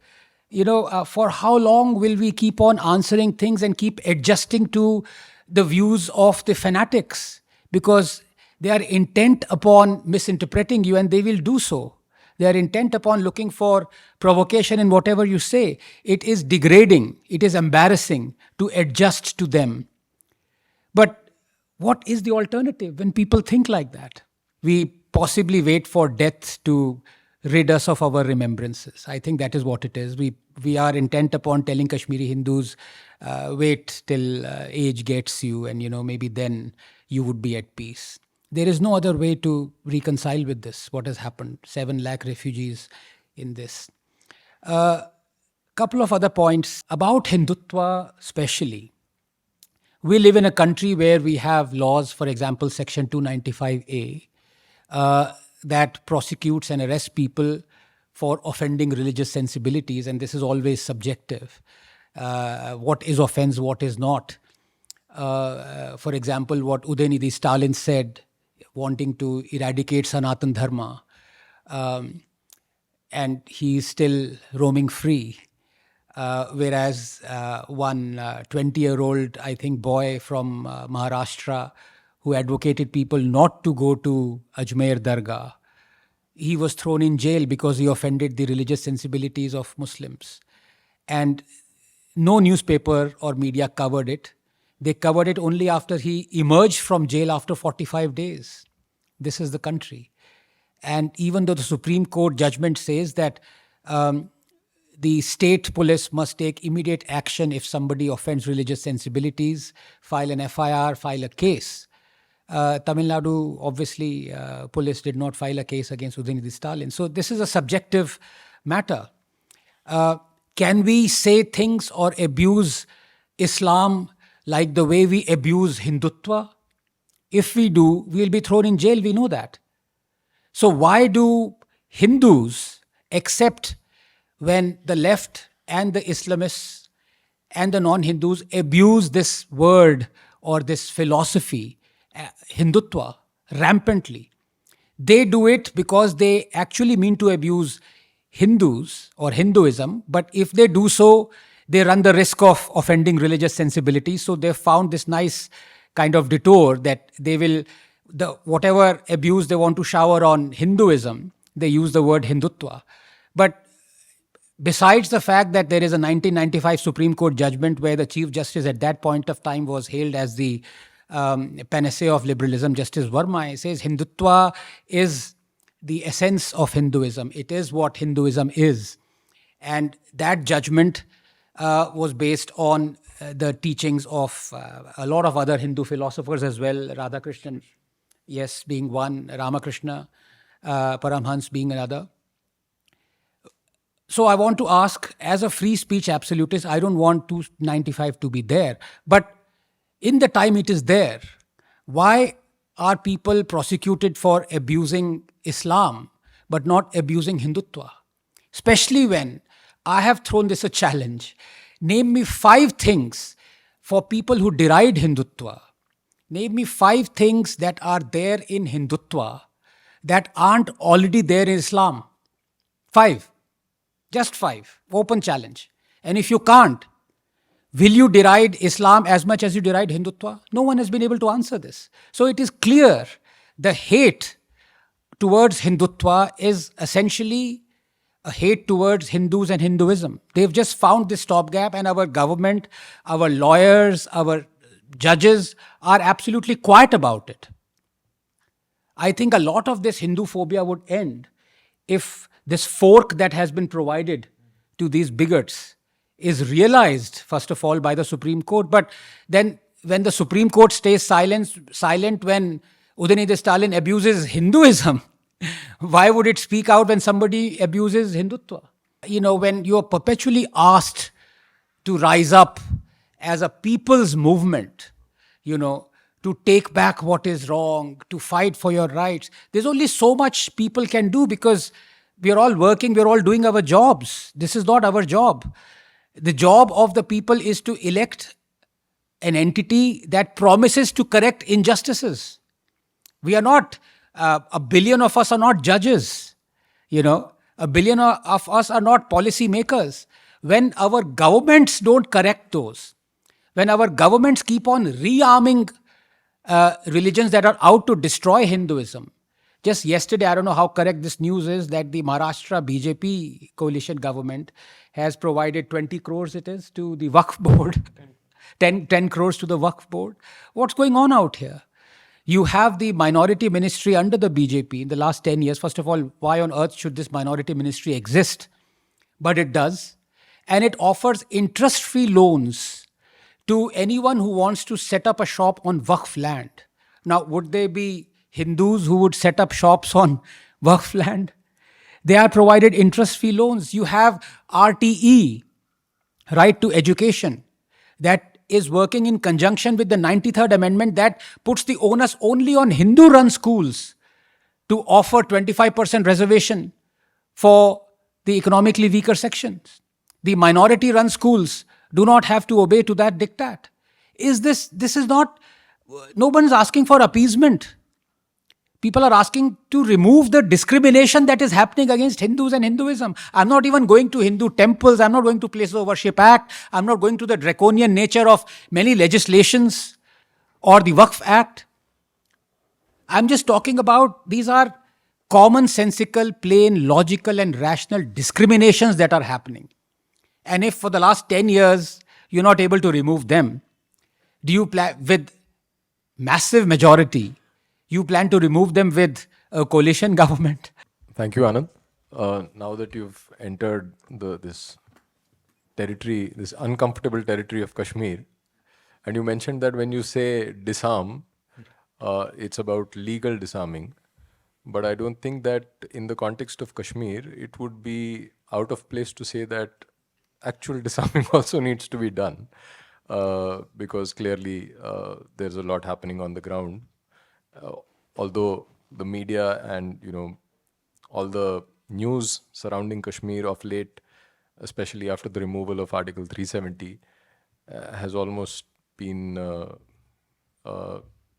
[SPEAKER 3] for how long will we keep on answering things and keep adjusting to the views of the fanatics? Because they are intent upon misinterpreting you, and they will do so. They are intent upon looking for provocation in whatever you say. It is degrading. It is embarrassing to adjust to them. But what is the alternative when people think like that? We possibly wait for death to rid us of our remembrances. I think that is what it is. We are intent upon telling Kashmiri Hindus, wait till age gets you, and maybe then you would be at peace. There is no other way to reconcile with this, what has happened. 7 lakh refugees in this. Couple of other points about Hindutva especially. We live in a country where we have laws, for example, Section 295A, that prosecutes and arrests people for offending religious sensibilities, and this is always subjective. What is offense, what is not. For example, what Udayanidhi Stalin said, wanting to eradicate Sanatan Dharma, and he is still roaming free. Whereas one 20-year-old, I think, boy from Maharashtra who advocated people not to go to Ajmer Dargah, he was thrown in jail because he offended the religious sensibilities of Muslims. And no newspaper or media covered it. They covered it only after he emerged from jail after 45 days. This is the country. And even though the Supreme Court judgment says that the state police must take immediate action if somebody offends religious sensibilities, file an FIR, file a case. Tamil Nadu, obviously, police did not file a case against Udayanidhi Stalin. So this is a subjective matter. Can we say things or abuse Islam like the way we abuse Hindutva? If we do, we'll be thrown in jail, we know that. So why do Hindus accept when the left and the Islamists and the non-Hindus abuse this word or this philosophy, Hindutva, rampantly? They do it because they actually mean to abuse Hindus or Hinduism, but if they do so, they run the risk of offending religious sensibilities. So they've found this nice kind of detour that they will, whatever abuse they want to shower on Hinduism, they use the word Hindutva. But besides the fact that there is a 1995 Supreme Court judgment where the Chief Justice at that point of time was hailed as the panacea of liberalism, Justice Verma, says Hindutva is the essence of Hinduism. It is what Hinduism is. And that judgment was based on the teachings of a lot of other Hindu philosophers as well, Radhakrishnan, yes, being one, Ramakrishna, Paramhans being another. So I want to ask, as a free speech absolutist, I don't want 295 to be there. But in the time it is there, why are people prosecuted for abusing Islam but not abusing Hindutva? Especially when I have thrown this a challenge. Name me 5 things for people who deride Hindutva. Name me 5 things that are there in Hindutva that aren't already there in Islam. 5. Just 5. Open challenge. And if you can't, will you deride Islam as much as you deride Hindutva? No one has been able to answer this. So it is clear the hate towards Hindutva is essentially a hate towards Hindus and Hinduism. They've just found this stopgap, and our government, our lawyers, our judges are absolutely quiet about it. I think a lot of this Hindu phobia would end if this fork that has been provided to these bigots is realized, first of all, by the Supreme Court. But then, when the Supreme Court stays silent when Udayanidhi Stalin abuses Hinduism, why would it speak out when somebody abuses Hindutva? When you are perpetually asked to rise up as a people's movement, to take back what is wrong, to fight for your rights, there's only so much people can do, because we are all working, we are all doing our jobs. This is not our job. The job of the people is to elect an entity that promises to correct injustices. We are not, a billion of us are not judges, a billion of us are not policy makers. When our governments don't correct those, when our governments keep on rearming religions that are out to destroy Hinduism. Just yesterday, I don't know how correct this news is, that the Maharashtra BJP coalition government has provided 20 crores, it is, to the Waqf board. 10 crores to the Waqf board. What's going on out here? You have the minority ministry under the BJP in the last 10 years. First of all, why on earth should this minority ministry exist? But it does. And it offers interest-free loans to anyone who wants to set up a shop on Waqf land. Now, would they be Hindus who would set up shops on Waqf land? They are provided interest-free loans. You have RTE, Right to Education, that is working in conjunction with the 93rd Amendment that puts the onus only on Hindu-run schools to offer 25% reservation for the economically weaker sections. The minority-run schools do not have to obey to that diktat. This is not, no one is asking for appeasement. People are asking to remove the discrimination that is happening against Hindus and Hinduism. I'm not even going to Hindu temples. I'm not going to Places of Worship Act. I'm not going to the draconian nature of many legislations or the Waqf Act. I'm just talking about, these are commonsensical, plain, logical and rational discriminations that are happening. And if for the last 10 years, you're not able to remove them, do you plan, with massive majority, you plan to remove them with a coalition government?
[SPEAKER 2] Thank you, Anand. Now that you've entered this territory, this uncomfortable territory of Kashmir, and you mentioned that when you say disarm, it's about legal disarming. But I don't think that in the context of Kashmir, it would be out of place to say that actual disarming also needs to be done, because clearly there's a lot happening on the ground. Although the media and all the news surrounding Kashmir of late, especially after the removal of Article 370, has almost been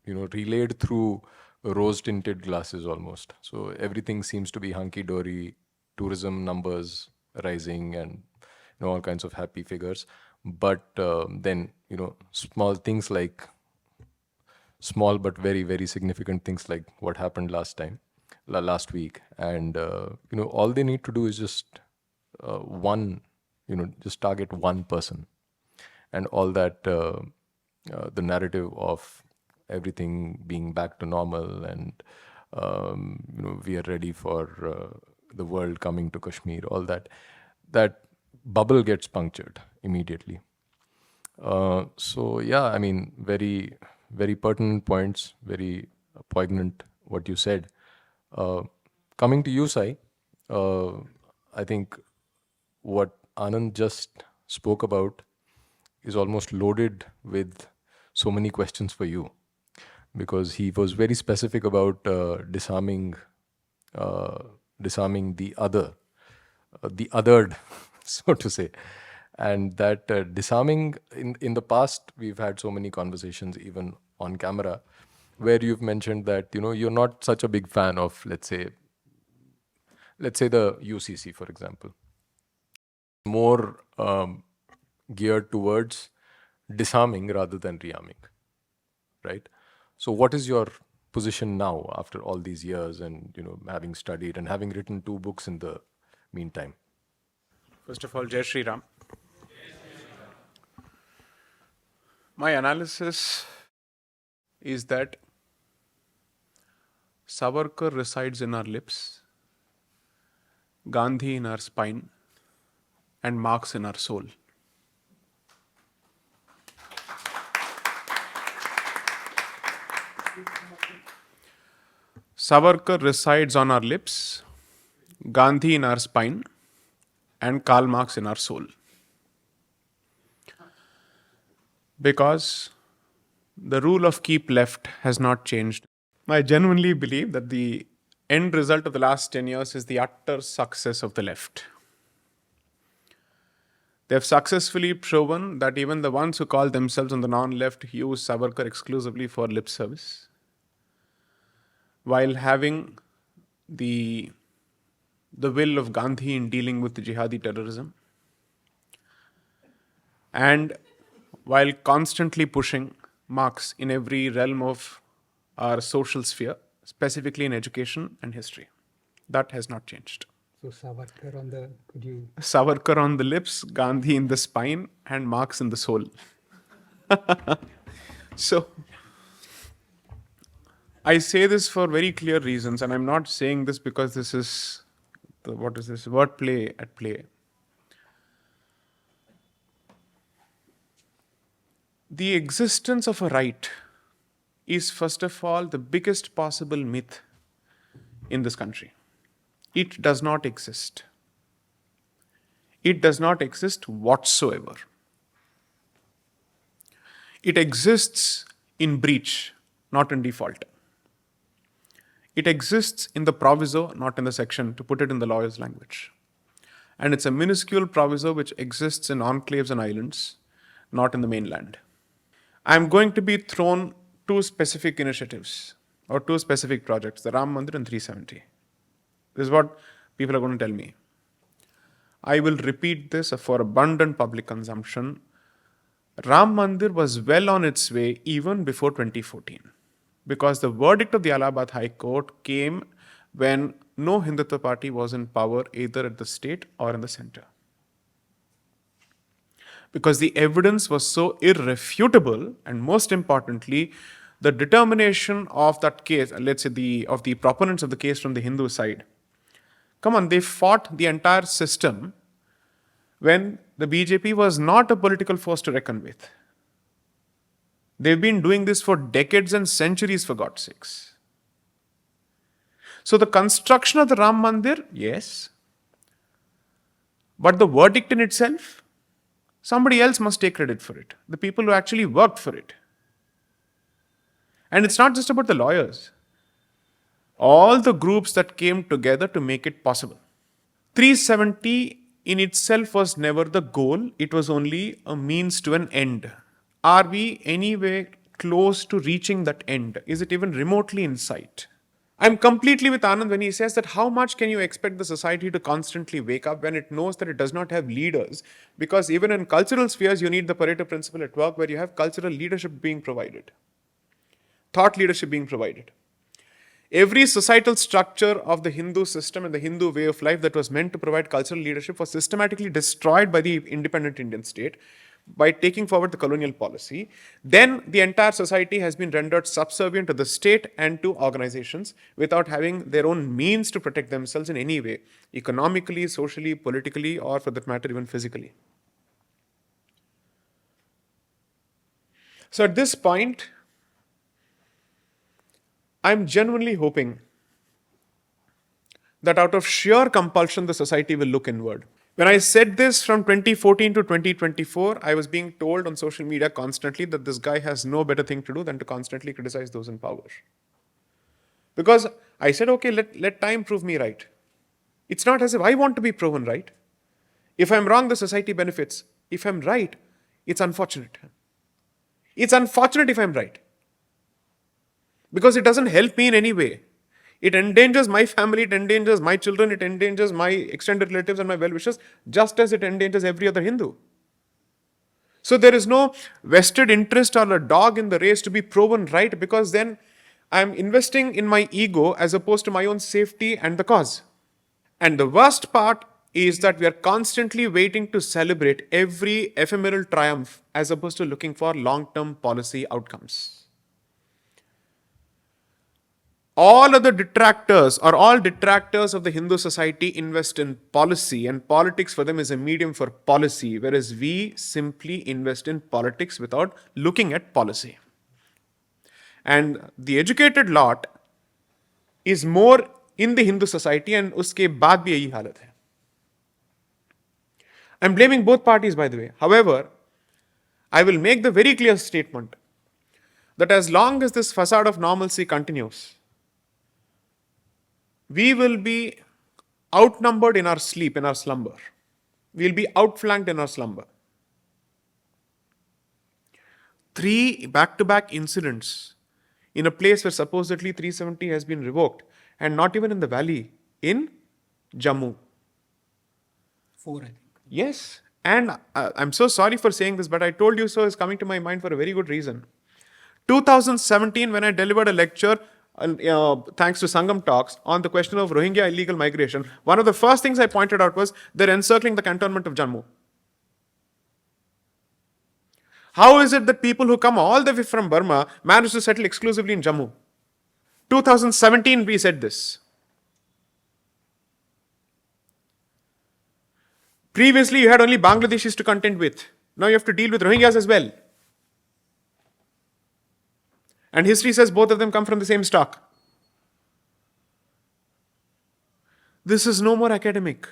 [SPEAKER 2] relayed through rose-tinted glasses almost. So everything seems to be hunky-dory, tourism numbers rising, and all kinds of happy figures. But then small things like small but very, very significant things like what happened last week, and all they need to do is just just target one person, and all that the narrative of everything being back to normal, and we are ready for the world coming to Kashmir, all that bubble gets punctured immediately. So yeah, I mean, very, very pertinent points, very poignant what you said. Coming to you, Sai, I think what Anand just spoke about is almost loaded with so many questions for you, because he was very specific about disarming the othered, so to say. And that disarming, in the past, we've had so many conversations, even on camera, where you've mentioned that, you're not such a big fan of, let's say the UCC, for example. More geared towards disarming rather than rearming, right? So what is your position now after all these years, and, having studied and having written 2 books in the meantime?
[SPEAKER 4] First of all, Jai Shri Ram. My analysis is that Savarkar resides in our lips, Gandhi in our spine, and Marx in our soul. Savarkar resides on our lips, Gandhi in our spine, and Karl Marx in our soul. Because the rule of keep left has not changed. I genuinely believe that the end result of the last 10 years is the utter success of the left. They have successfully proven that even the ones who call themselves on the non-left use Savarkar exclusively for lip service, while having the will of Gandhi in dealing with jihadi terrorism, and while constantly pushing Marx in every realm of our social sphere, specifically in education and history. That has not changed.
[SPEAKER 3] So Savarkar
[SPEAKER 4] Savarkar on the lips, Gandhi in the spine, and Marx in the soul. So, I say this for very clear reasons, and I'm not saying this because this is, wordplay at play. The existence of a right is, first of all, the biggest possible myth in this country. It does not exist. It does not exist whatsoever. It exists in breach, not in default. It exists in the proviso, not in the section, to put it in the lawyer's language. And it's a minuscule proviso which exists in enclaves and islands, not in the mainland. I'm going to be thrown two specific initiatives or two specific projects, the Ram Mandir and 370. This is what people are going to tell me. I will repeat this for abundant public consumption. Ram Mandir was well on its way even before 2014, because the verdict of the Allahabad High Court came when no Hindutva party was in power either at the state or in the center. Because the evidence was so irrefutable, and most importantly, the determination of that case, let's say of the proponents of the case from the Hindu side, come on, they fought the entire system when the BJP was not a political force to reckon with. They've been doing this for decades and centuries, for God's sakes. So the construction of the Ram Mandir, yes, but the verdict in itself, somebody else must take credit for it, the people who actually worked for it. And it's not just about the lawyers. All the groups that came together to make it possible. 370 in itself was never the goal, it was only a means to an end. Are we anywhere close to reaching that end? Is it even remotely in sight? I'm completely with Anand when he says that how much can you expect the society to constantly wake up when it knows that it does not have leaders? Because even in cultural spheres, you need the Pareto principle at work, where you have cultural leadership being provided, thought leadership being provided. Every societal structure of the Hindu system and the Hindu way of life that was meant to provide cultural leadership was systematically destroyed by the independent Indian state by taking forward the colonial policy. Then the entire society has been rendered subservient to the state and to organizations without having their own means to protect themselves in any way, economically, socially, politically, or for that matter, even physically. So at this point, I'm genuinely hoping that out of sheer compulsion, the society will look inward. When I said this from 2014 to 2024, I was being told on social media constantly that this guy has no better thing to do than to constantly criticize those in power. Because I said, okay, let time prove me right. It's not as if I want to be proven right. If I'm wrong, the society benefits. If I'm right, it's unfortunate. It's unfortunate if I'm right. Because it doesn't help me in any way. It endangers my family, it endangers my children, it endangers my extended relatives and my well-wishers, just as it endangers every other Hindu. So there is no vested interest or a dog in the race to be proven right, because then I'm investing in my ego as opposed to my own safety and the cause. And the worst part is that we are constantly waiting to celebrate every ephemeral triumph as opposed to looking for long-term policy outcomes. all other detractors or all detractors of the Hindu society invest in policy, and politics for them is a medium for policy, whereas we simply invest in politics without looking at policy. And the educated lot is more in the Hindu society, and uske baad bhi yahi halat hai. I'm blaming both parties, by the way. However, I will make the very clear statement that as long as this facade of normalcy continues, we will be outnumbered in our sleep, in our slumber. We'll be outflanked in our slumber. 3 back-to-back incidents in a place where supposedly 370 has been revoked, and not even in the valley, in Jammu.
[SPEAKER 3] 4, I think.
[SPEAKER 4] Yes, and I'm so sorry for saying this, but I told you so is coming to my mind for a very good reason. 2017, when I delivered a lecture, thanks to Sangam Talks, on the question of Rohingya illegal migration, one of the first things I pointed out was they're encircling the cantonment of Jammu. How is it that people who come all the way from Burma manage to settle exclusively in Jammu? 2017, we said this. Previously, you had only Bangladeshis to contend with. Now you have to deal with Rohingyas as well. And history says both of them come from the same stock. This is no more academic.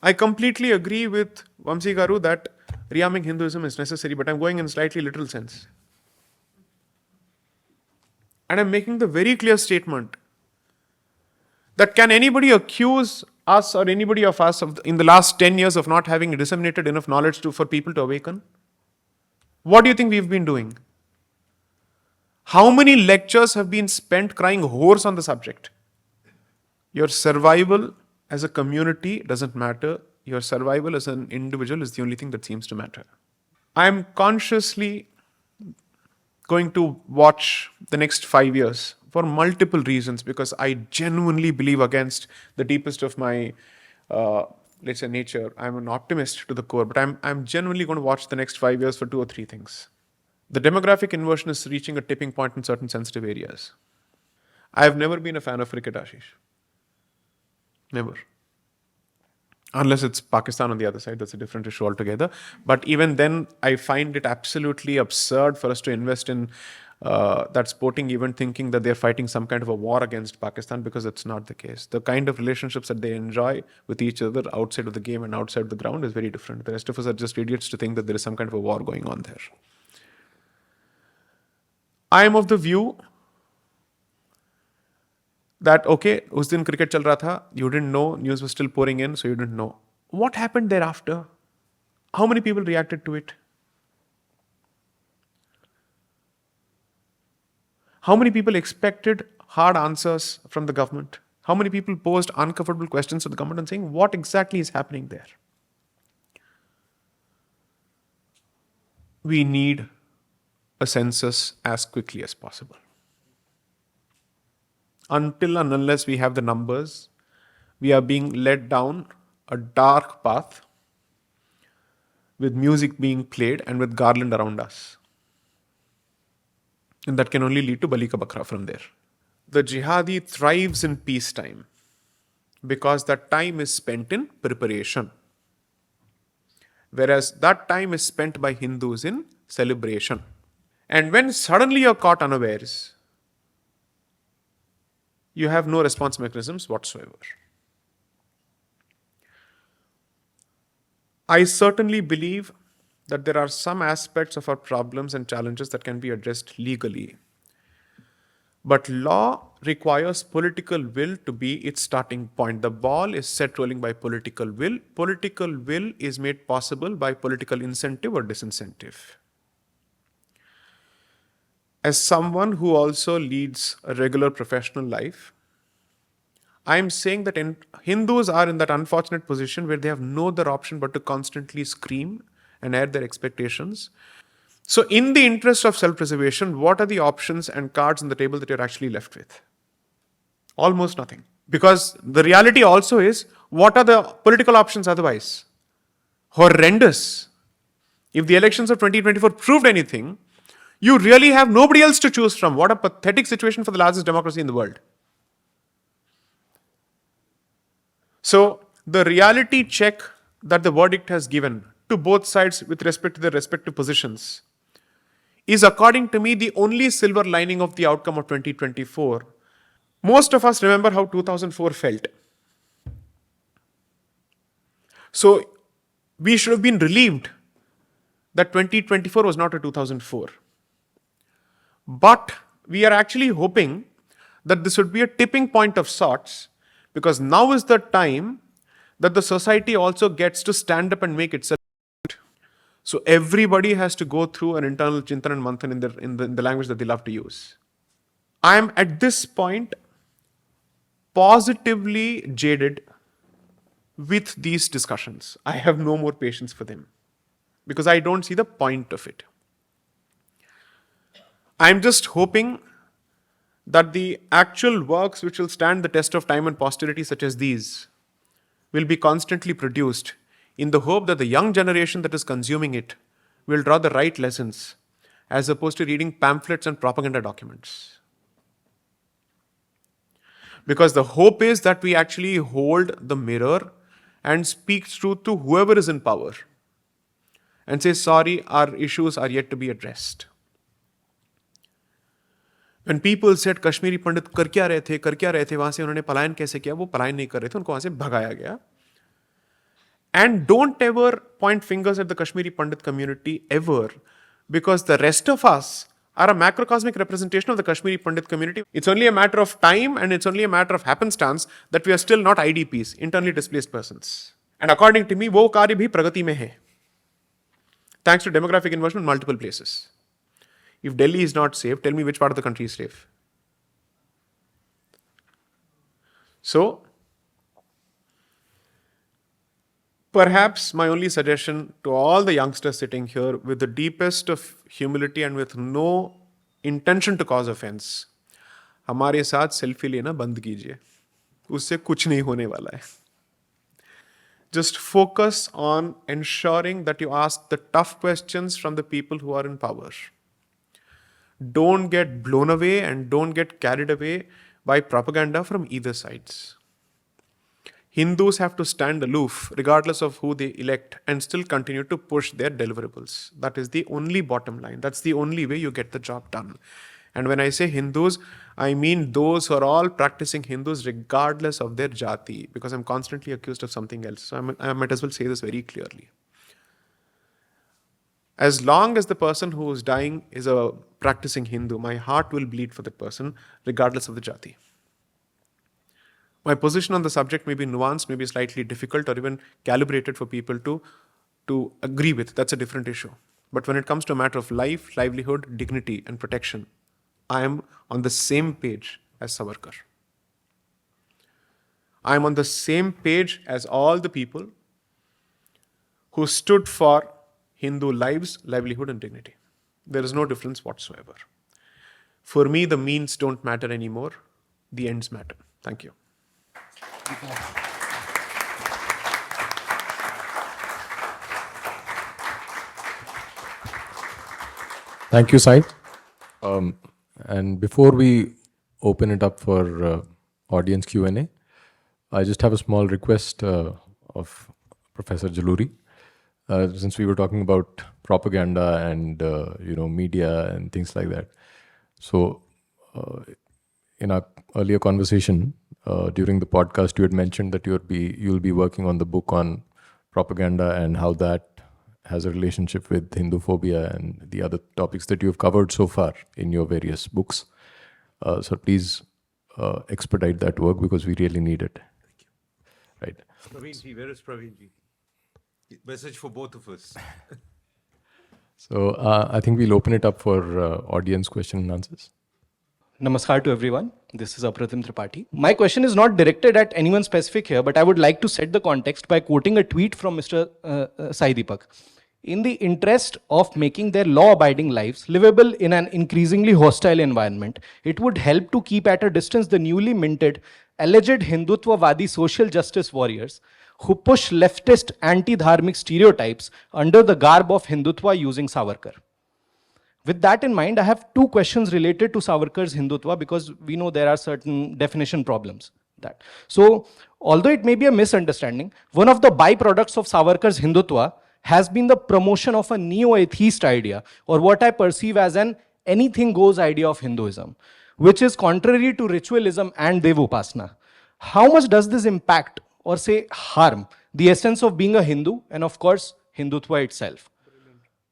[SPEAKER 4] I completely agree with Vamsi Garu that rearming Hinduism is necessary, but I'm going in slightly literal sense. And I'm making the very clear statement that can anybody accuse us or anybody of us in the last 10 years of not having disseminated enough knowledge for people to awaken? What do you think we've been doing? How many lectures have been spent crying horse on the subject? Your survival as a community doesn't matter. Your survival as an individual is the only thing that seems to matter. I'm consciously going to watch the next 5 years for multiple reasons, because I genuinely believe against the deepest of my, let's say, nature. I'm an optimist to the core, but I'm genuinely going to watch the next 5 years for 2 or 3 things. The demographic inversion is reaching a tipping point in certain sensitive areas. I have never been a fan of cricket, Ashish. Never. Unless it's Pakistan on the other side, that's a different issue altogether. But even then, I find it absolutely absurd for us to invest in that sporting event thinking that they're fighting some kind of a war against Pakistan, because that's not the case. The kind of relationships that they enjoy with each other outside of the game and outside the ground is very different. The rest of us are just idiots to think that there is some kind of a war going on there. I am of the view that, okay, us din cricket chal raha tha, you didn't know, news was still pouring in, so you didn't know. What happened thereafter? How many people reacted to it? How many people expected hard answers from the government? How many people posed uncomfortable questions to the government and saying, what exactly is happening there? We need a census as quickly as possible. Until and unless we have the numbers, we are being led down a dark path with music being played and with garland around us. And that can only lead to Bali ka Bakra from there. The jihadi thrives in peacetime because that time is spent in preparation. Whereas that time is spent by Hindus in celebration. And when suddenly you're caught unawares, you have no response mechanisms whatsoever. I certainly believe that there are some aspects of our problems and challenges that can be addressed legally. But law requires political will to be its starting point. The ball is set rolling by political will. Political will is made possible by political incentive or disincentive. As someone who also leads a regular professional life, I am saying that Hindus are in that unfortunate position where they have no other option but to constantly scream and air their expectations. So in the interest of self-preservation, what are the options and cards on the table that you're actually left with? Almost nothing. Because the reality also is, what are the political options otherwise? Horrendous. If the elections of 2024 proved anything, You really have nobody else to choose from. What a pathetic situation for the largest democracy in the world. So, the reality check that the verdict has given to both sides with respect to their respective positions is, according to me, the only silver lining of the outcome of 2024. Most of us remember how 2004 felt. So, we should have been relieved that 2024 was not a 2004. But we are actually hoping that this would be a tipping point of sorts, because now is the time that the society also gets to stand up and make itself. So everybody has to go through an internal chintan and manthan in the language that they love to use. I am at this point positively jaded with these discussions. I have no more patience for them because I don't see the point of it. I'm just hoping that the actual works which will stand the test of time and posterity, such as these, will be constantly produced in the hope that the young generation that is consuming it will draw the right lessons as opposed to reading pamphlets and propaganda documents. Because the hope is that we actually hold the mirror and speak truth to whoever is in power and say, sorry, our issues are yet to be addressed. When people said Kashmiri Pandit कर क्या रहे थे, वहां से उन्होंने पलायन कैसे किया, वो पलायन नहीं कर रहे थे, उनको वहां से भगाया गया. And don't ever point fingers at the Kashmiri Pandit community ever, because the rest of us are a macrocosmic representation of the Kashmiri Pandit community. It's only a matter of time and it's only a matter of happenstance that we are still not IDPs, internally displaced persons. And according to me, वो कार्य भी प्रगति में है, thanks to demographic inversion in multiple places. If Delhi is not safe, tell me which part of the country is safe. So, perhaps my only suggestion to all the youngsters sitting here, with the deepest of humility and with no intention to cause offense, हमारे साथ selfie लेना बंद कीजिए, उससे कुछ नहीं होने वाला है. Just focus on ensuring that you ask the tough questions from the people who are in power. Don't get blown away and don't get carried away by propaganda from either sides. Hindus have to stand aloof regardless of who they elect and still continue to push their deliverables. That is the only bottom line. That's the only way you get the job done. And when I say Hindus, I mean those who are all practicing Hindus regardless of their jati, because I'm constantly accused of something else. So I might as well say this very clearly. As long as the person who is dying is a practicing Hindu, my heart will bleed for that person regardless of the jati. My position on the subject may be nuanced, may be slightly difficult or even calibrated for people to agree with. That's a different issue. But when it comes to a matter of life, livelihood, dignity and protection, I am on the same page as Savarkar. I am on the same page as all the people who stood for Hindu lives, livelihood and dignity. There is no difference whatsoever. For me, the means don't matter anymore. The ends matter. Thank you.
[SPEAKER 2] Thank you, Said. And before we open it up for audience Q&A, I just have a small request of Professor Jaluri. Since we were talking about propaganda and media and things like that. So in our earlier conversation during the podcast, you had mentioned that you'll be working on the book on propaganda and how that has a relationship with Hinduphobia and the other topics that you've covered so far in your various books. So please expedite that work because we really need it.
[SPEAKER 1] Thank you.
[SPEAKER 2] Right.
[SPEAKER 1] Praveenji, where is Praveenji? Message for both of us.
[SPEAKER 2] So I think we'll open it up for audience question and answers.
[SPEAKER 5] Namaskar to everyone. This is Apratim Tripathi. My question is not directed at anyone specific here, but I would like to set the context by quoting a tweet from Mr. Sai Deepak. In the interest of making their law-abiding lives livable in an increasingly hostile environment, it would help to keep at a distance the newly minted alleged Hindutva-Vadi social justice warriors who push leftist anti-dharmic stereotypes under the garb of Hindutva using Savarkar. With that in mind, I have two questions related to Savarkar's Hindutva because we know there are certain definition problems. That. So, although it may be a misunderstanding, one of the byproducts of Savarkar's Hindutva has been the promotion of a neo-atheist idea, or what I perceive as an anything goes idea of Hinduism, which is contrary to ritualism and Devupasana. How much does this impact or say harm the essence of being a Hindu and of course Hindutva itself?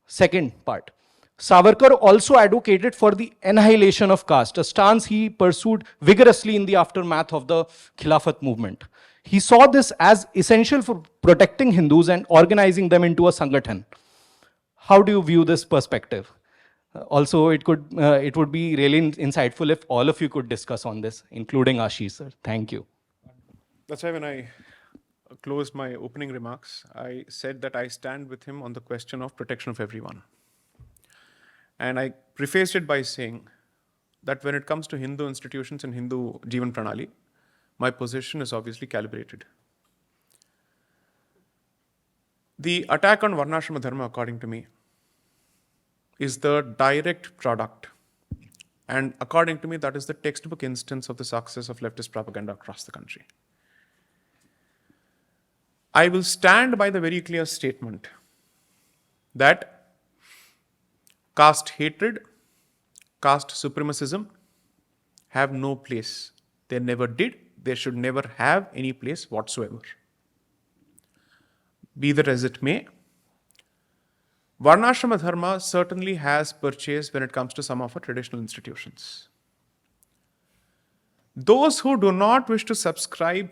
[SPEAKER 5] Second part. Savarkar also advocated for the annihilation of caste, a stance he pursued vigorously in the aftermath of the Khilafat movement. He saw this as essential for protecting Hindus and organizing them into a Sangathan. How do you view this perspective? Also, it would be really insightful if all of you could discuss on this, including Ashish sir. Thank you.
[SPEAKER 4] That's why when I closed my opening remarks, I said that I stand with him on the question of protection of everyone. And I prefaced it by saying that when it comes to Hindu institutions and Hindu Jeevan Pranali, my position is obviously calibrated. The attack on Varnashrama Dharma, according to me, is the direct product. And according to me, that is the textbook instance of the success of leftist propaganda across the country. I will stand by the very clear statement that caste hatred, caste supremacism have no place. They never did. They should never have any place whatsoever. Be that as it may, Varnashrama Dharma certainly has purchase when it comes to some of our traditional institutions. Those who do not wish to subscribe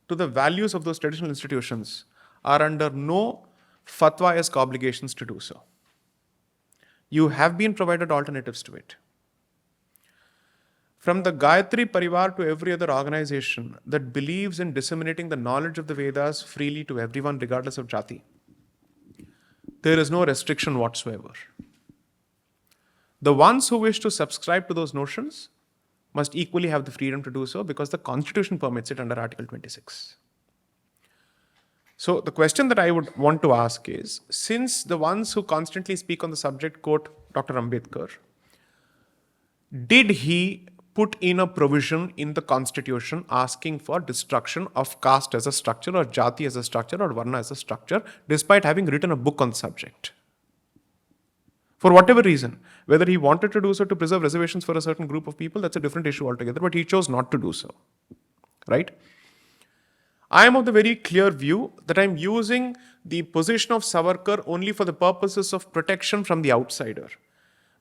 [SPEAKER 4] to the values of those traditional institutions are under no fatwa-esque obligations to do so. You have been provided alternatives to it. From the Gayatri Parivar to every other organization that believes in disseminating the knowledge of the Vedas freely to everyone regardless of jati, there is no restriction whatsoever. The ones who wish to subscribe to those notions must equally have the freedom to do so because the Constitution permits it under Article 26. So the question that I would want to ask is, since the ones who constantly speak on the subject quote Dr. Ambedkar, did he put in a provision in the Constitution asking for destruction of caste as a structure or jati as a structure or varna as a structure, despite having written a book on the subject? For whatever reason, whether he wanted to do so to preserve reservations for a certain group of people, that's a different issue altogether, but he chose not to do so, right? I am of the very clear view that I'm using the position of Savarkar only for the purposes of protection from the outsider.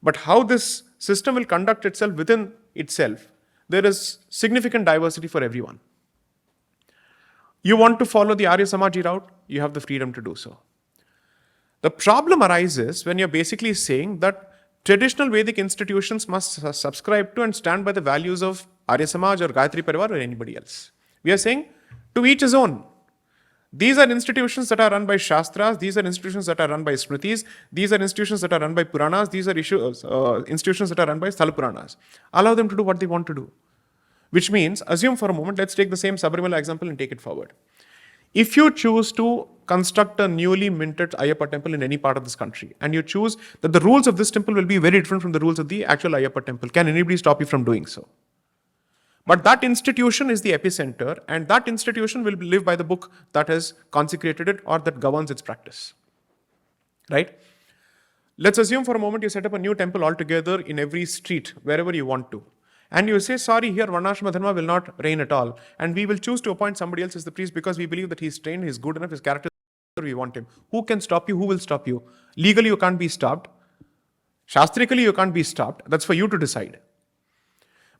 [SPEAKER 4] But how this system will conduct itself within itself, there is significant diversity for everyone. You want to follow the Arya Samaji route, you have the freedom to do so. The problem arises when you're basically saying that traditional Vedic institutions must subscribe to and stand by the values of Arya Samaj or Gayatri Parivar or anybody else. We are saying, to each his own. These are institutions that are run by Shastras, these are institutions that are run by Smritis, these are institutions that are run by Puranas, these are institutions that are run by Sthala Puranas. Allow them to do what they want to do. Which means, assume for a moment, let's take the same Sabarimala example and take it forward. If you choose to construct a newly minted Ayyappa temple in any part of this country, and you choose that the rules of this temple will be very different from the rules of the actual Ayyappa temple, can anybody stop you from doing so? But that institution is the epicenter, and that institution will live by the book that has consecrated it or that governs its practice. Right? Let's assume for a moment you set up a new temple altogether in every street, wherever you want to. And you say, sorry, here Varnashrama Dharma will not reign at all. And we will choose to appoint somebody else as the priest because we believe that he's trained, he's good enough, his character, we want him. Who can stop you? Who will stop you? Legally, you can't be stopped. Shastrically, you can't be stopped. That's for you to decide.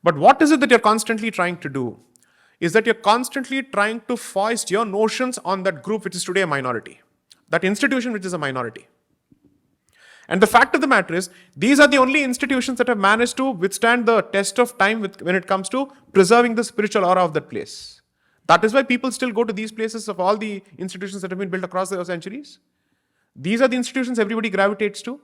[SPEAKER 4] But what is it that you're constantly trying to do? Is that you're constantly trying to foist your notions on that group which is today a minority. That institution which is a minority. And the fact of the matter is, these are the only institutions that have managed to withstand the test of time when it comes to preserving the spiritual aura of that place. That is why people still go to these places of all the institutions that have been built across the centuries. These are the institutions everybody gravitates to.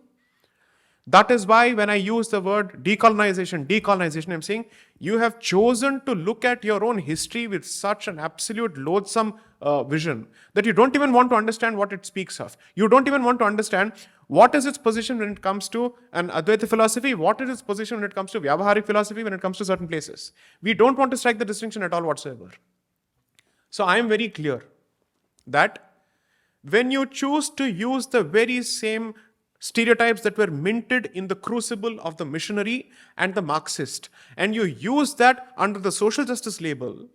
[SPEAKER 4] That is why when I use the word decolonization, I'm saying you have chosen to look at your own history with such an absolute loathsome vision that you don't even want to understand what it speaks of. You don't even want to understand what is its position when it comes to an Advaita philosophy, what is its position when it comes to Vyavaharik philosophy, when it comes to certain places. We don't want to strike the distinction at all whatsoever. So I am very clear that when you choose to use the very same stereotypes that were minted in the crucible of the missionary and the Marxist, and you use that under the social justice label,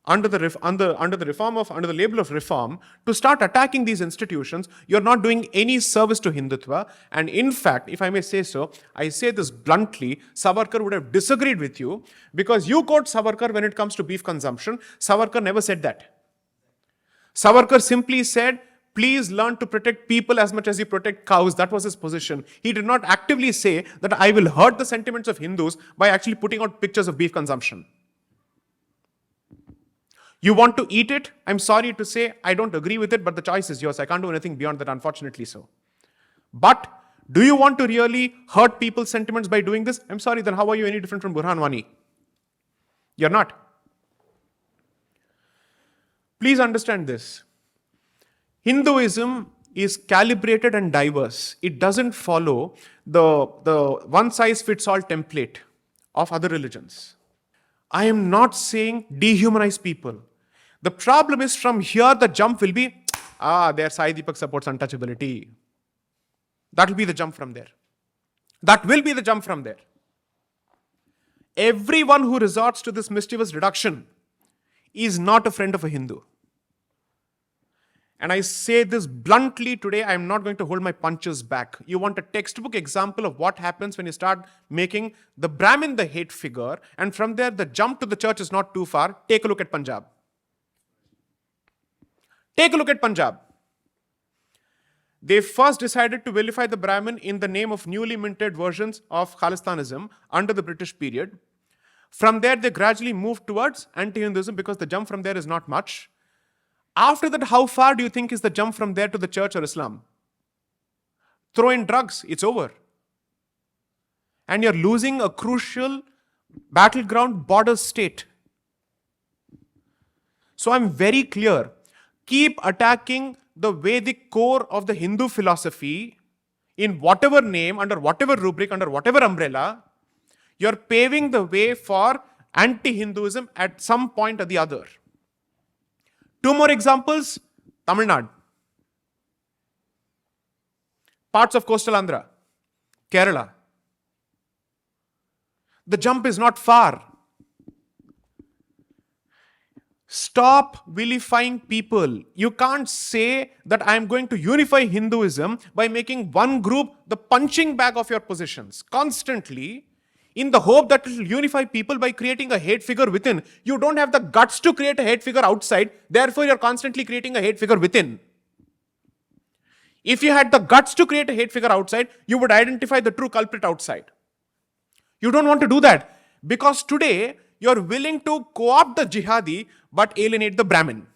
[SPEAKER 4] under the label of reform, to start attacking these institutions, you're not doing any service to Hindutva. And in fact, if I may say so, I say this bluntly, Savarkar would have disagreed with you, because you quote Savarkar when it comes to beef consumption. Savarkar never said that. Savarkar simply said, please learn to protect people as much as you protect cows. That was his position. He did not actively say that I will hurt the sentiments of Hindus by actually putting out pictures of beef consumption. You want to eat it? I'm sorry to say, I don't agree with it, but the choice is yours. I can't do anything beyond that, unfortunately so. But do you want to really hurt people's sentiments by doing this? I'm sorry, then how are you any different from Burhan Wani? You're not. Please understand this. Hinduism is calibrated and diverse. It doesn't follow the one-size-fits-all template of other religions. I am not saying dehumanize people. The problem is from here the jump will be, there Sai Deepak supports untouchability. That will be the jump from there. That will be the jump from there. Everyone who resorts to this mischievous reduction is not a friend of a Hindu. And I say this bluntly today, I am not going to hold my punches back. You want a textbook example of what happens when you start making the Brahmin the hate figure, and from there the jump to the church is not too far. Take a look at Punjab. Take a look at Punjab. They first decided to vilify the Brahmin in the name of newly minted versions of Khalistanism under the British period. From there, they gradually moved towards anti-Hinduism because the jump from there is not much. After that, how far do you think is the jump from there to the church or Islam? Throw in drugs, it's over. And you're losing a crucial battleground border state. So I'm very clear. Keep attacking the Vedic core of the Hindu philosophy in whatever name, under whatever rubric, under whatever umbrella. You're paving the way for anti-Hinduism at some point or the other. Two more examples, Tamil Nadu, parts of coastal Andhra, Kerala. The jump is not far. Stop vilifying people. You can't say that I am going to unify Hinduism by making one group the punching bag of your positions constantly, in the hope that it will unify people by creating a hate figure within. You don't have the guts to create a hate figure outside, therefore you're constantly creating a hate figure within. If you had the guts to create a hate figure outside, you would identify the true culprit outside. You don't want to do that, because today you're willing to co-opt the jihadi but alienate the Brahmin.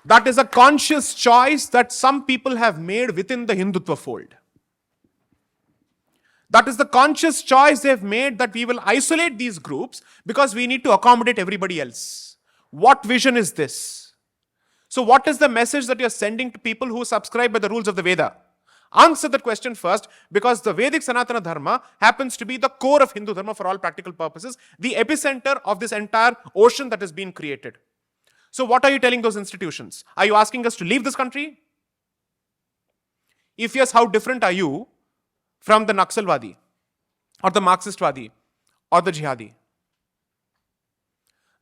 [SPEAKER 4] That is a conscious choice that some people have made within the Hindutva fold. That is the conscious choice they've made, that we will isolate these groups because we need to accommodate everybody else. What vision is this? So what is the message that you're sending to people who subscribe by the rules of the Veda? Answer that question first, because the Vedic Sanatana Dharma happens to be the core of Hindu Dharma for all practical purposes, the epicenter of this entire ocean that has been created. So what are you telling those institutions? Are you asking us to leave this country? If yes, how different are you from the Naxalwadi, or the Marxistwadi, or the Jihadi?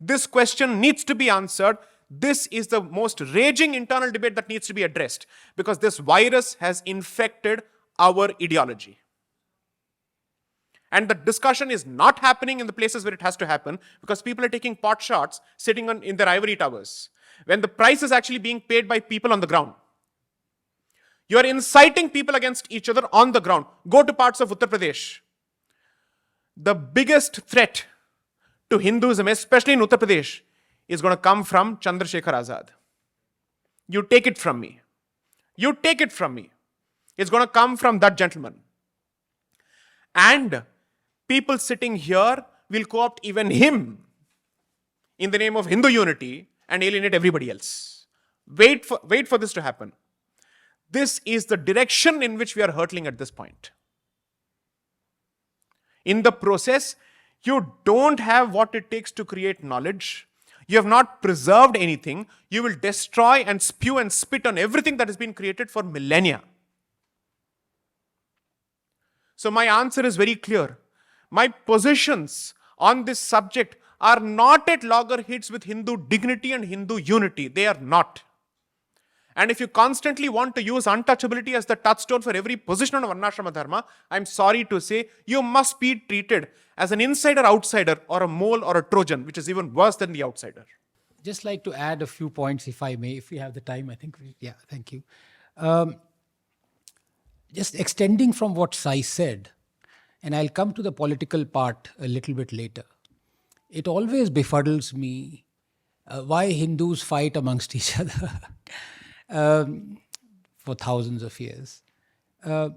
[SPEAKER 4] This question needs to be answered. This is the most raging internal debate that needs to be addressed, because this virus has infected our ideology. And the discussion is not happening in the places where it has to happen, because people are taking pot shots sitting in their ivory towers, when the price is actually being paid by people on the ground. You are inciting people against each other on the ground. Go to parts of Uttar Pradesh. The biggest threat to Hinduism, especially in Uttar Pradesh, is going to come from Chandrasekhar Azad. You take it from me. You take it from me. It's going to come from that gentleman. And people sitting here will co-opt even him in the name of Hindu unity and alienate everybody else. Wait for this to happen. This is the direction in which we are hurtling at this point. In the process, you don't have what it takes to create knowledge. You have not preserved anything. You will destroy and spew and spit on everything that has been created for millennia. So my answer is very clear. My positions on this subject are not at loggerheads with Hindu dignity and Hindu unity. They are not. And if you constantly want to use untouchability as the touchstone for every position on Varnashrama Dharma, I'm sorry to say, you must be treated as an insider-outsider or a mole or a Trojan, which is even worse than the outsider.
[SPEAKER 3] Just like to add a few points, if I may, if we have the time, I think. Yeah, thank you. Just extending from what Sai said, and I'll come to the political part a little bit later. It always befuddles me why Hindus fight amongst each other for thousands of years. And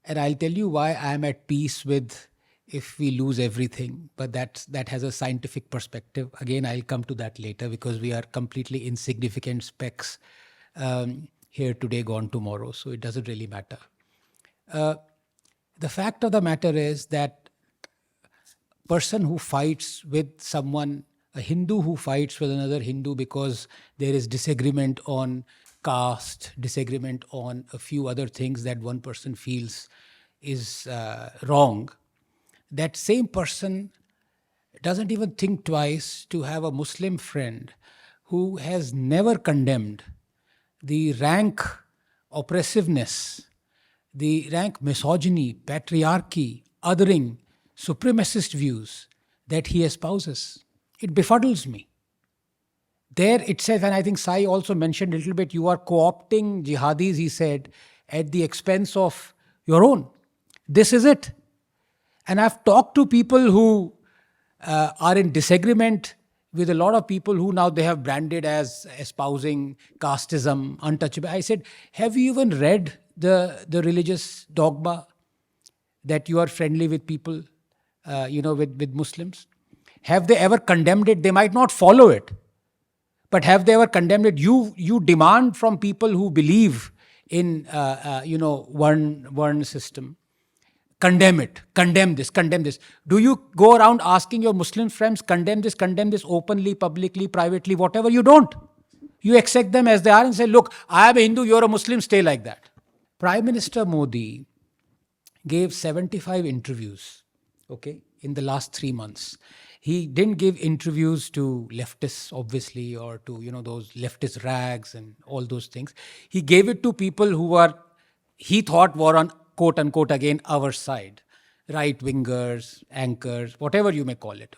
[SPEAKER 3] I'll tell you why I'm at peace with if we lose everything, but that has a scientific perspective. Again, I'll come to that later because we are completely insignificant specks here today, gone tomorrow, so it doesn't really matter. The fact of the matter is that person who fights with someone, a Hindu who fights with another Hindu because there is disagreement on caste, disagreement on a few other things that one person feels is wrong, that same person doesn't even think twice to have a Muslim friend who has never condemned the rank oppressiveness, the rank misogyny, patriarchy, othering, supremacist views that he espouses. It befuddles me. There itself, and I think Sai also mentioned a little bit, you are co-opting jihadis, he said, at the expense of your own. This is it. And I've talked to people who are in disagreement with a lot of people who now they have branded as espousing casteism, untouchable. I said, have you even read the religious dogma that you are friendly with people, with Muslims? Have they ever condemned it? They might not follow it, but have they ever condemned it? You demand from people who believe in, one system, condemn it, condemn this. Do you go around asking your Muslim friends, condemn this openly, publicly, privately, whatever? You don't. You accept them as they are and say, look, I am a Hindu, you're a Muslim, stay like that. Prime Minister Modi gave 75 interviews, in the last 3 months. He didn't give interviews to leftists, obviously, or to, those leftist rags and all those things. He gave it to people who he thought were on, quote unquote, again, our side. Right-wingers, anchors, whatever you may call it,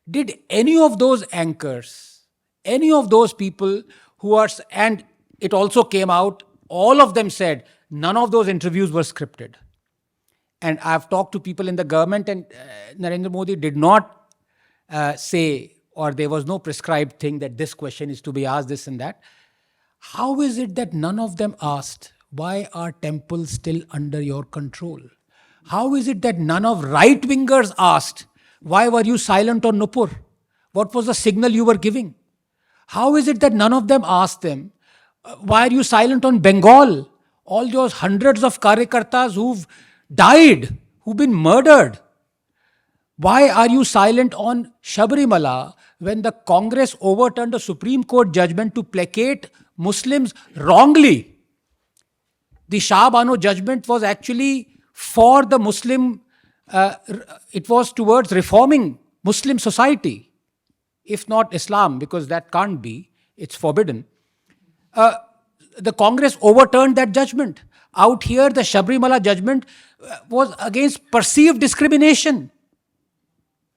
[SPEAKER 3] Did any of those anchors, any of those people who are, and it also came out, all of them said, none of those interviews were scripted. And I've talked to people in the government, and Narendra Modi did not say, or there was no prescribed thing that this question is to be asked, this and that. How is it that none of them asked, why are temples still under your control? How is it that none of right-wingers asked, why were you silent on Nupur? What was the signal you were giving? How is it that none of them asked them, why are you silent on Bengal? All those hundreds of Karyakartas who've died, who've been murdered. Why are you silent on Sabrimala when the Congress overturned a Supreme Court judgment to placate Muslims wrongly? The Shah Bano judgment was actually for the Muslim, it was towards reforming Muslim society, if not Islam, because that can't be, it's forbidden. The Congress overturned that judgment. Out here, the Sabrimala judgment was against perceived discrimination.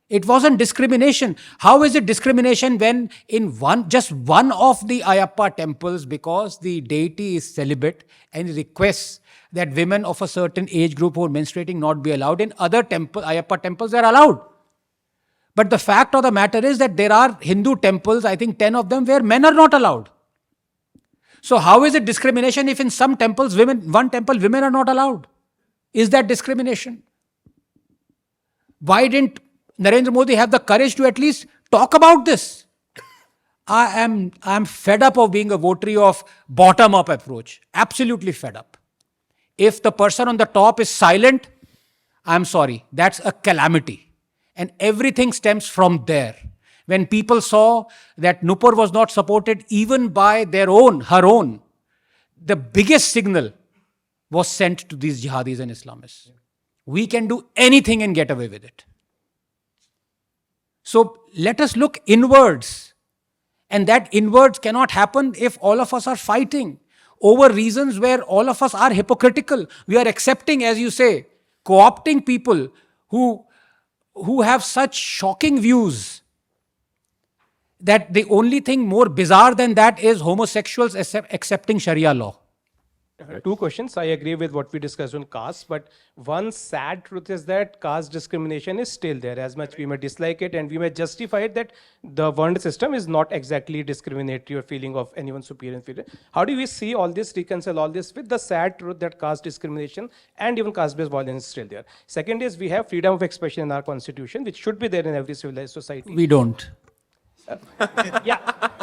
[SPEAKER 3] It wasn't discrimination. How is it discrimination when in just one of the Ayyappa temples, because the deity is celibate and requests that women of a certain age group who are menstruating not be allowed, in other Ayyappa temples they are allowed. But the fact of the matter is that there are Hindu temples, I think 10 of them, where men are not allowed. So how is it discrimination if in some temples, one temple, women are not allowed? Is that discrimination? Why didn't Narendra Modi have the courage to at least talk about this? I'm fed up of being a votary of bottom-up approach. Absolutely fed up. If the person on the top is silent, I'm sorry, that's a calamity. And everything stems from there. When people saw that Nupur was not supported even by her own, the biggest signal was sent to these jihadis and Islamists. We can do anything and get away with it. So let us look inwards. And that inwards cannot happen if all of us are fighting over reasons where all of us are hypocritical. We are accepting, as you say, co-opting people who have such shocking views that the only thing more bizarre than that is homosexuals accepting Sharia law.
[SPEAKER 5] Two questions. I agree with what we discussed on caste, but one sad truth is that caste discrimination is still there. As much we may dislike it and we may justify it that the Varna system is not exactly discriminatory or feeling of anyone superior and inferior. How do we see all this, reconcile all this with the sad truth that caste discrimination and even caste-based violence is still there? Second is we have freedom of expression in our constitution, which should be there in every civilized society.
[SPEAKER 3] We don't.
[SPEAKER 5] Yeah,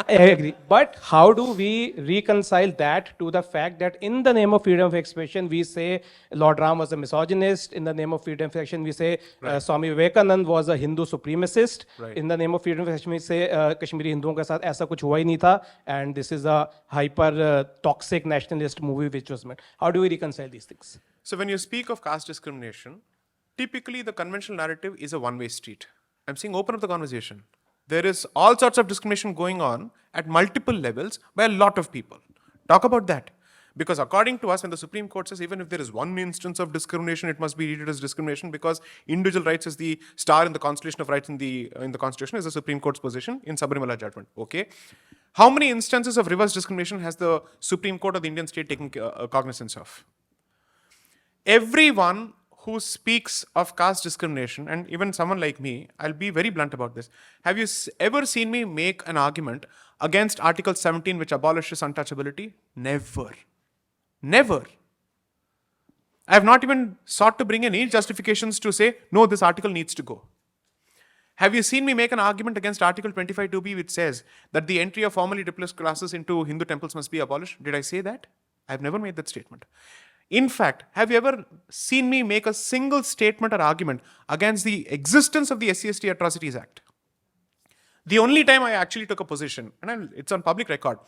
[SPEAKER 5] I agree. But how do we reconcile that to the fact that in the name of freedom of expression, we say Lord Ram was a misogynist. In the name of freedom of expression, we say Swami Vivekanand was a Hindu supremacist.
[SPEAKER 1] Right.
[SPEAKER 5] In the name of freedom of expression, we say Kashmiri Hinduओं के साथ ऐसा कुछ हुआ ही नहीं था. And this is a hyper toxic nationalist movie which was made. How do we reconcile these things?
[SPEAKER 4] So when you speak of caste discrimination, typically the conventional narrative is a one-way street. I'm saying open up the conversation. There is all sorts of discrimination going on at multiple levels by a lot of people. Talk about that. Because according to us, when the Supreme Court says even if there is one instance of discrimination, it must be treated as discrimination because individual rights is the star in the constellation of rights in the Constitution, is the Supreme Court's position in Sabarimala judgment. Okay. How many instances of reverse discrimination has the Supreme Court of the Indian state taken cognizance of? Everyone who speaks of caste discrimination, and even someone like me, I'll be very blunt about this. Have you ever seen me make an argument against Article 17 which abolishes untouchability? Never. Never. I have not even sought to bring any justifications to say, no, this article needs to go. Have you seen me make an argument against Article 25(2)(b) which says that the entry of formally replaced classes into Hindu temples must be abolished? Did I say that? I've never made that statement. In fact, have you ever seen me make a single statement or argument against the existence of the SC/ST Atrocities Act? The only time I actually took a position, and it's on public record,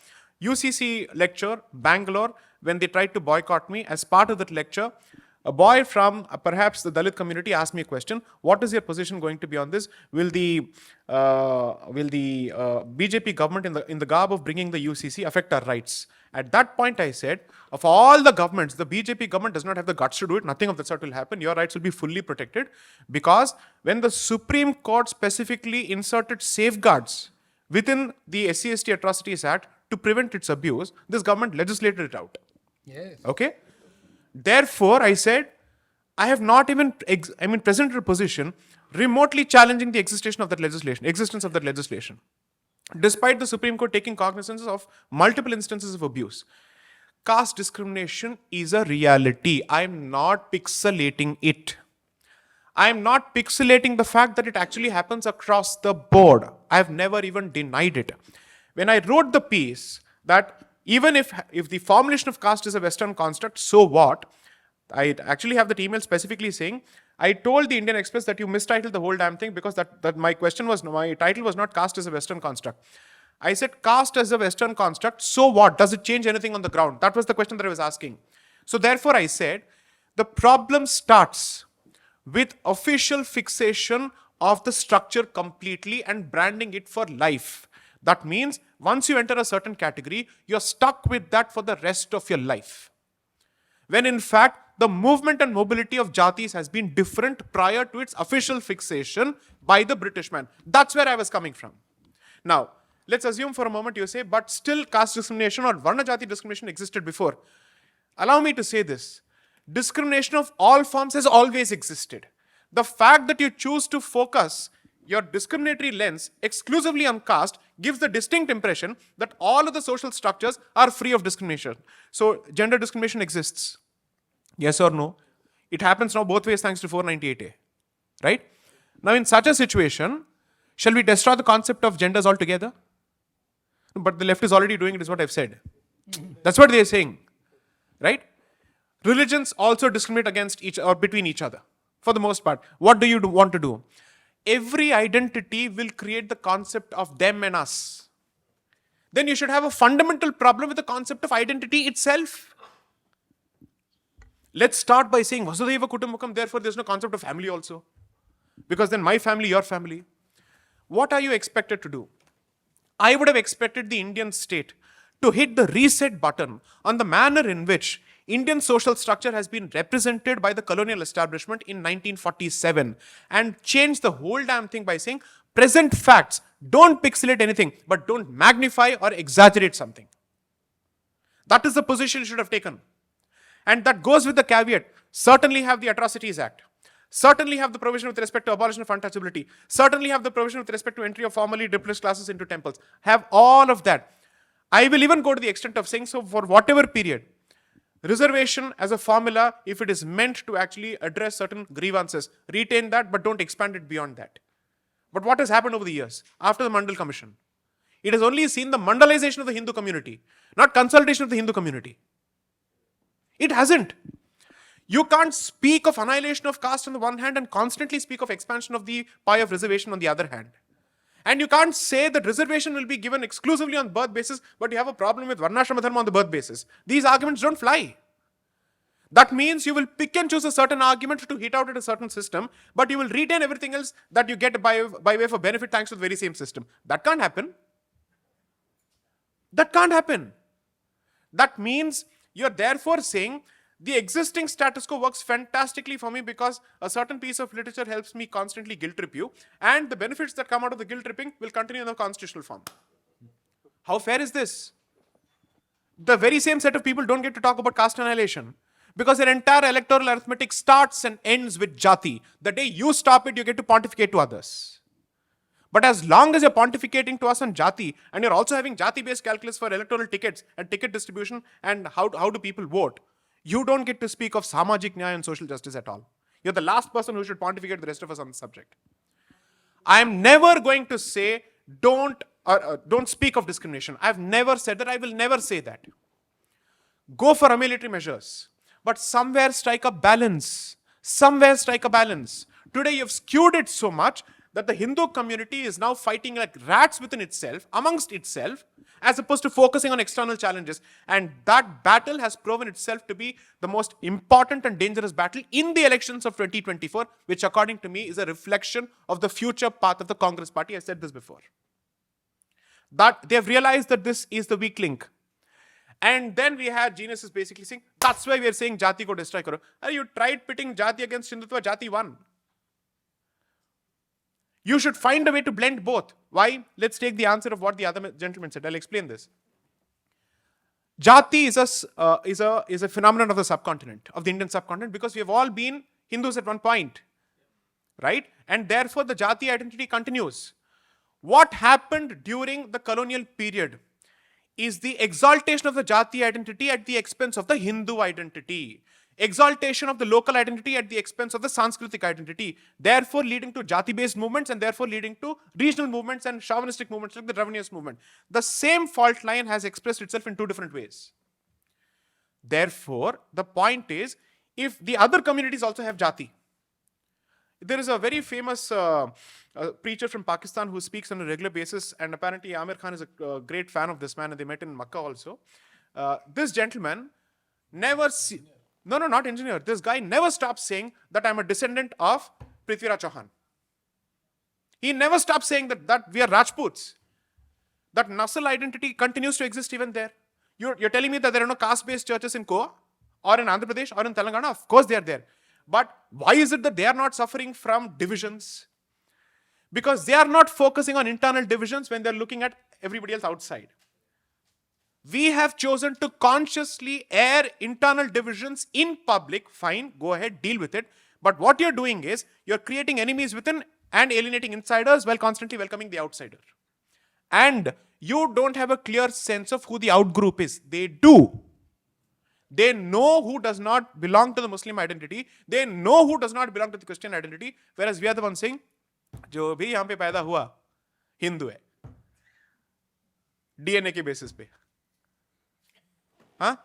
[SPEAKER 4] UCC lecture, Bangalore, when they tried to boycott me, as part of that lecture, a boy from perhaps the Dalit community asked me a question. What is your position going to be on this? Will the BJP government in the garb of bringing the UCC affect our rights? At that point, I said, of all the governments, the BJP government does not have the guts to do it. Nothing of that sort will happen. Your rights will be fully protected because when the Supreme Court specifically inserted safeguards within the SC/ST Atrocities Act to prevent its abuse, this government legislated it out.
[SPEAKER 3] Yes.
[SPEAKER 4] Okay? Therefore, I said, I have not even presented a position remotely challenging the existence of that legislation. Despite the Supreme Court taking cognizance of multiple instances of abuse. Caste discrimination is a reality. I am not pixelating it. I am not pixelating the fact that it actually happens across the board. I have never even denied it. When I wrote the piece that even if the formulation of caste is a Western construct, so what? I actually have that email specifically saying, I told the Indian Express that you mistitled the whole damn thing because that my title was not caste as a Western construct. I said caste as a Western construct, so what? Does it change anything on the ground? That was the question that I was asking. So therefore I said, the problem starts with official fixation of the structure completely and branding it for life. That means once you enter a certain category, you're stuck with that for the rest of your life. When in fact, the movement and mobility of jatis has been different prior to its official fixation by the British man. That's where I was coming from. Now, let's assume for a moment you say, but still caste discrimination or Varna Jati discrimination existed before. Allow me to say this. Discrimination of all forms has always existed. The fact that you choose to focus your discriminatory lens exclusively on caste gives the distinct impression that all of the social structures are free of discrimination. So gender discrimination exists. Yes or no? It happens now both ways thanks to 498A. Right? Now in such a situation, shall we destroy the concept of genders altogether? But the left is already doing it, is what I've said. That's what they're saying. Right? Religions also discriminate against each or between each other. For the most part. What do you want to do? Every identity will create the concept of them and us. Then you should have a fundamental problem with the concept of identity itself. Let's start by saying Vasudhaiva Kutumbakam, therefore there's no concept of family also. Because then my family, your family. What are you expected to do? I would have expected the Indian state to hit the reset button on the manner in which Indian social structure has been represented by the colonial establishment in 1947 and change the whole damn thing by saying present facts, don't pixelate anything, but don't magnify or exaggerate something. That is the position you should have taken. And that goes with the caveat, certainly have the Atrocities Act, certainly have the provision with respect to abolition of untouchability, certainly have the provision with respect to entry of formerly deprived classes into temples, have all of that. I will even go to the extent of saying so for whatever period. Reservation as a formula, if it is meant to actually address certain grievances, retain that but don't expand it beyond that. But what has happened over the years after the Mandal Commission? It has only seen the Mandalization of the Hindu community, not consolidation of the Hindu community. It hasn't. You can't speak of annihilation of caste on the one hand and constantly speak of expansion of the pie of reservation on the other hand. And you can't say that reservation will be given exclusively on birth basis, but you have a problem with Varnashrama Dharma on the birth basis. These arguments don't fly. That means you will pick and choose a certain argument to hit out at a certain system, but you will retain everything else that you get by way of a benefit thanks to the very same system. That can't happen. That can't happen. That means you're therefore saying the existing status quo works fantastically for me because a certain piece of literature helps me constantly guilt trip you, and the benefits that come out of the guilt tripping will continue in the constitutional form. How fair is this? The very same set of people don't get to talk about caste annihilation because their entire electoral arithmetic starts and ends with jati. The day you stop it, you get to pontificate to others. But as long as you're pontificating to us on jati, and you're also having jati-based calculus for electoral tickets and ticket distribution and how do people vote, you don't get to speak of samajik nyaya and social justice at all. You're the last person who should pontificate the rest of us on the subject. I am never going to say don't speak of discrimination. I've never said that. I will never say that. Go for ameliorative measures, but somewhere strike a balance. Somewhere strike a balance. Today you've skewed it so much that the Hindu community is now fighting like rats within itself, amongst itself, as opposed to focusing on external challenges. And that battle has proven itself to be the most important and dangerous battle in the elections of 2024, which according to me is a reflection of the future path of the Congress party. I said this before. That they have realized that this is the weak link. And then we had geniuses basically saying, that's why we are saying Jati ko destroy karo. And you tried pitting Jati against Hindutva, Jati won. You should find a way to blend both. Why? Let's take the answer of what the other gentleman said. I'll explain this. Jati is a phenomenon of the subcontinent, of the Indian subcontinent, because we have all been Hindus at one point, right? And therefore the Jati identity continues. What happened during the colonial period is the exaltation of the Jati identity at the expense of the Hindu identity. Exaltation of the local identity at the expense of the Sanskritic identity, therefore leading to Jati-based movements and therefore leading to regional movements and chauvinistic movements like the Dravidian movement. The same fault line has expressed itself in two different ways. Therefore, the point is, if the other communities also have Jati, there is a very famous preacher from Pakistan who speaks on a regular basis, and apparently Amir Khan is a great fan of this man, and they met in Makkah also. This gentleman never... No, not engineer. This guy never stops saying that I'm a descendant of Prithviraj Chauhan. He never stops saying that we are Rajputs. That Nasal identity continues to exist even there. You're telling me that there are no caste-based churches in Goa or in Andhra Pradesh or in Telangana? Of course they are there. But why is it that they are not suffering from divisions? Because they are not focusing on internal divisions when they're looking at everybody else outside. We have chosen to consciously air internal divisions in public. Fine, go ahead, deal with it. But what you're doing is, you're creating enemies within and alienating insiders while constantly welcoming the outsider. And you don't have a clear sense of who the outgroup is. They do. They know who does not belong to the Muslim identity. They know who does not belong to the Christian identity. Whereas we are the ones saying, जो भी यहाँ पे पैदा हुआ हिंदू है DNA के basis पे. Huh?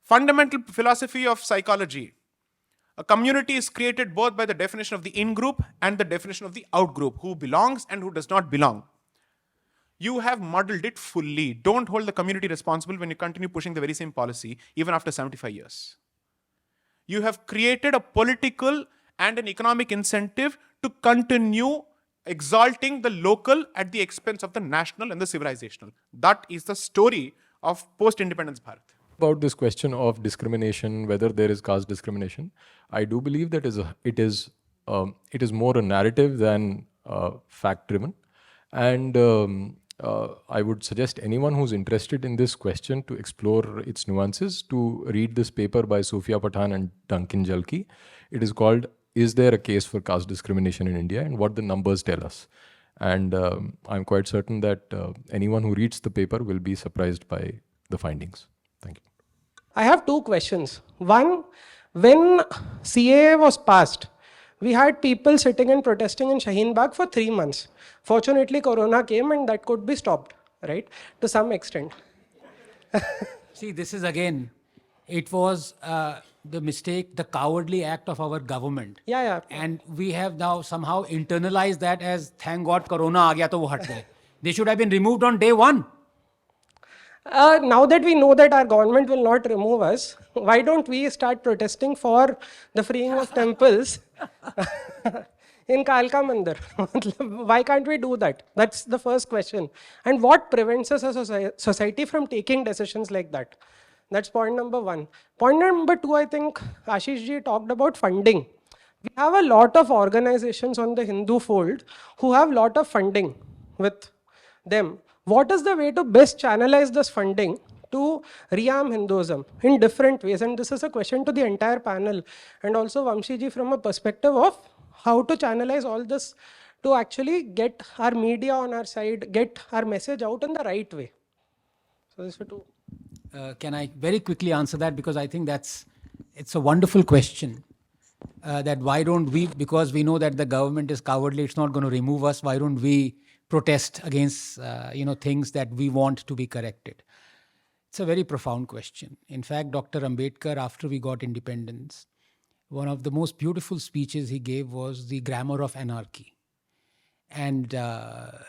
[SPEAKER 4] Fundamental philosophy of psychology. A community is created both by the definition of the in-group and the definition of the out-group, who belongs and who does not belong. You have modeled it fully. Don't hold the community responsible when you continue pushing the very same policy, even after 75 years. You have created a political and an economic incentive to continue exalting the local at the expense of the national and the civilizational. That is the story of post-independence Bharat.
[SPEAKER 2] About this question of discrimination, whether there is caste discrimination, I do believe that it is more a narrative than fact-driven, and I would suggest anyone who's interested in this question to explore its nuances to read this paper by Sophia Pathan and Duncan Jalki. It is called "Is There a Case for Caste Discrimination in India and What the Numbers Tell Us?" And I'm quite certain that anyone who reads the paper will be surprised by the findings. Thank you.
[SPEAKER 6] I have two questions. One, when CAA was passed, we had people sitting and protesting in Shaheen Bagh for 3 months. Fortunately, Corona came and that could be stopped, right? To some extent.
[SPEAKER 3] See, this is again, it was the mistake, the cowardly act of our government.
[SPEAKER 6] Yeah.
[SPEAKER 3] And we have now somehow internalized that as, thank God, Corona aa gaya to wo hat gaye. They should have been removed on day one.
[SPEAKER 6] Now that we know that our government will not remove us, why don't we start protesting for the freeing of temples in Kalka Mandir? Why can't we do that? That's the first question. And what prevents us as a society from taking decisions like that? That's point number one. Point number two, I think Ashish ji talked about funding. We have a lot of organizations on the Hindu fold who have a lot of funding with them. What is the way to best channelize this funding to rearm Hinduism in different ways? And this is a question to the entire panel and also Vamshi ji from a perspective of how to channelize all this to actually get our media on our side, get our message out in the right way. So this is two.
[SPEAKER 3] Can I very quickly answer that? Because I think it's a wonderful question. That why don't we, because we know that the government is cowardly, it's not going to remove us, why don't we protest against things that we want to be corrected? It's a very profound question. In fact, Dr. Ambedkar, after we got independence, one of the most beautiful speeches he gave was the grammar of anarchy. And,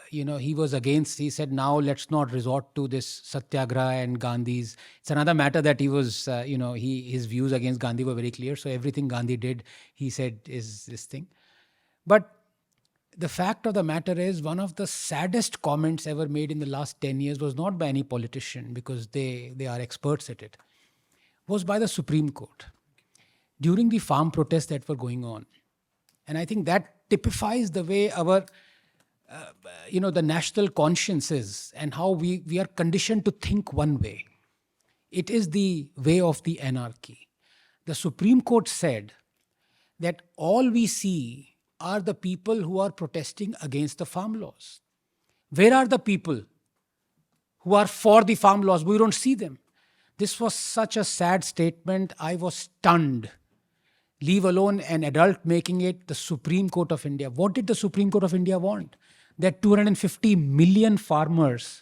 [SPEAKER 3] he was against, he said, now let's not resort to this Satyagraha and Gandhi's. It's another matter that he was, his views against Gandhi were very clear. So everything Gandhi did, he said, is this thing. But the fact of the matter is, one of the saddest comments ever made in the last 10 years was not by any politician, because they are experts at it, was by the Supreme Court during the farm protests that were going on. And I think that typifies the way our, the national conscience is and how we are conditioned to think one way. It is the way of the anarchy. The Supreme Court said that all we see are the people who are protesting against the farm laws. Where are the people who are for the farm laws? We don't see them. This was such a sad statement. I was stunned. Leave alone an adult making it the Supreme Court of India. What did the Supreme Court of India want? That 250 million farmers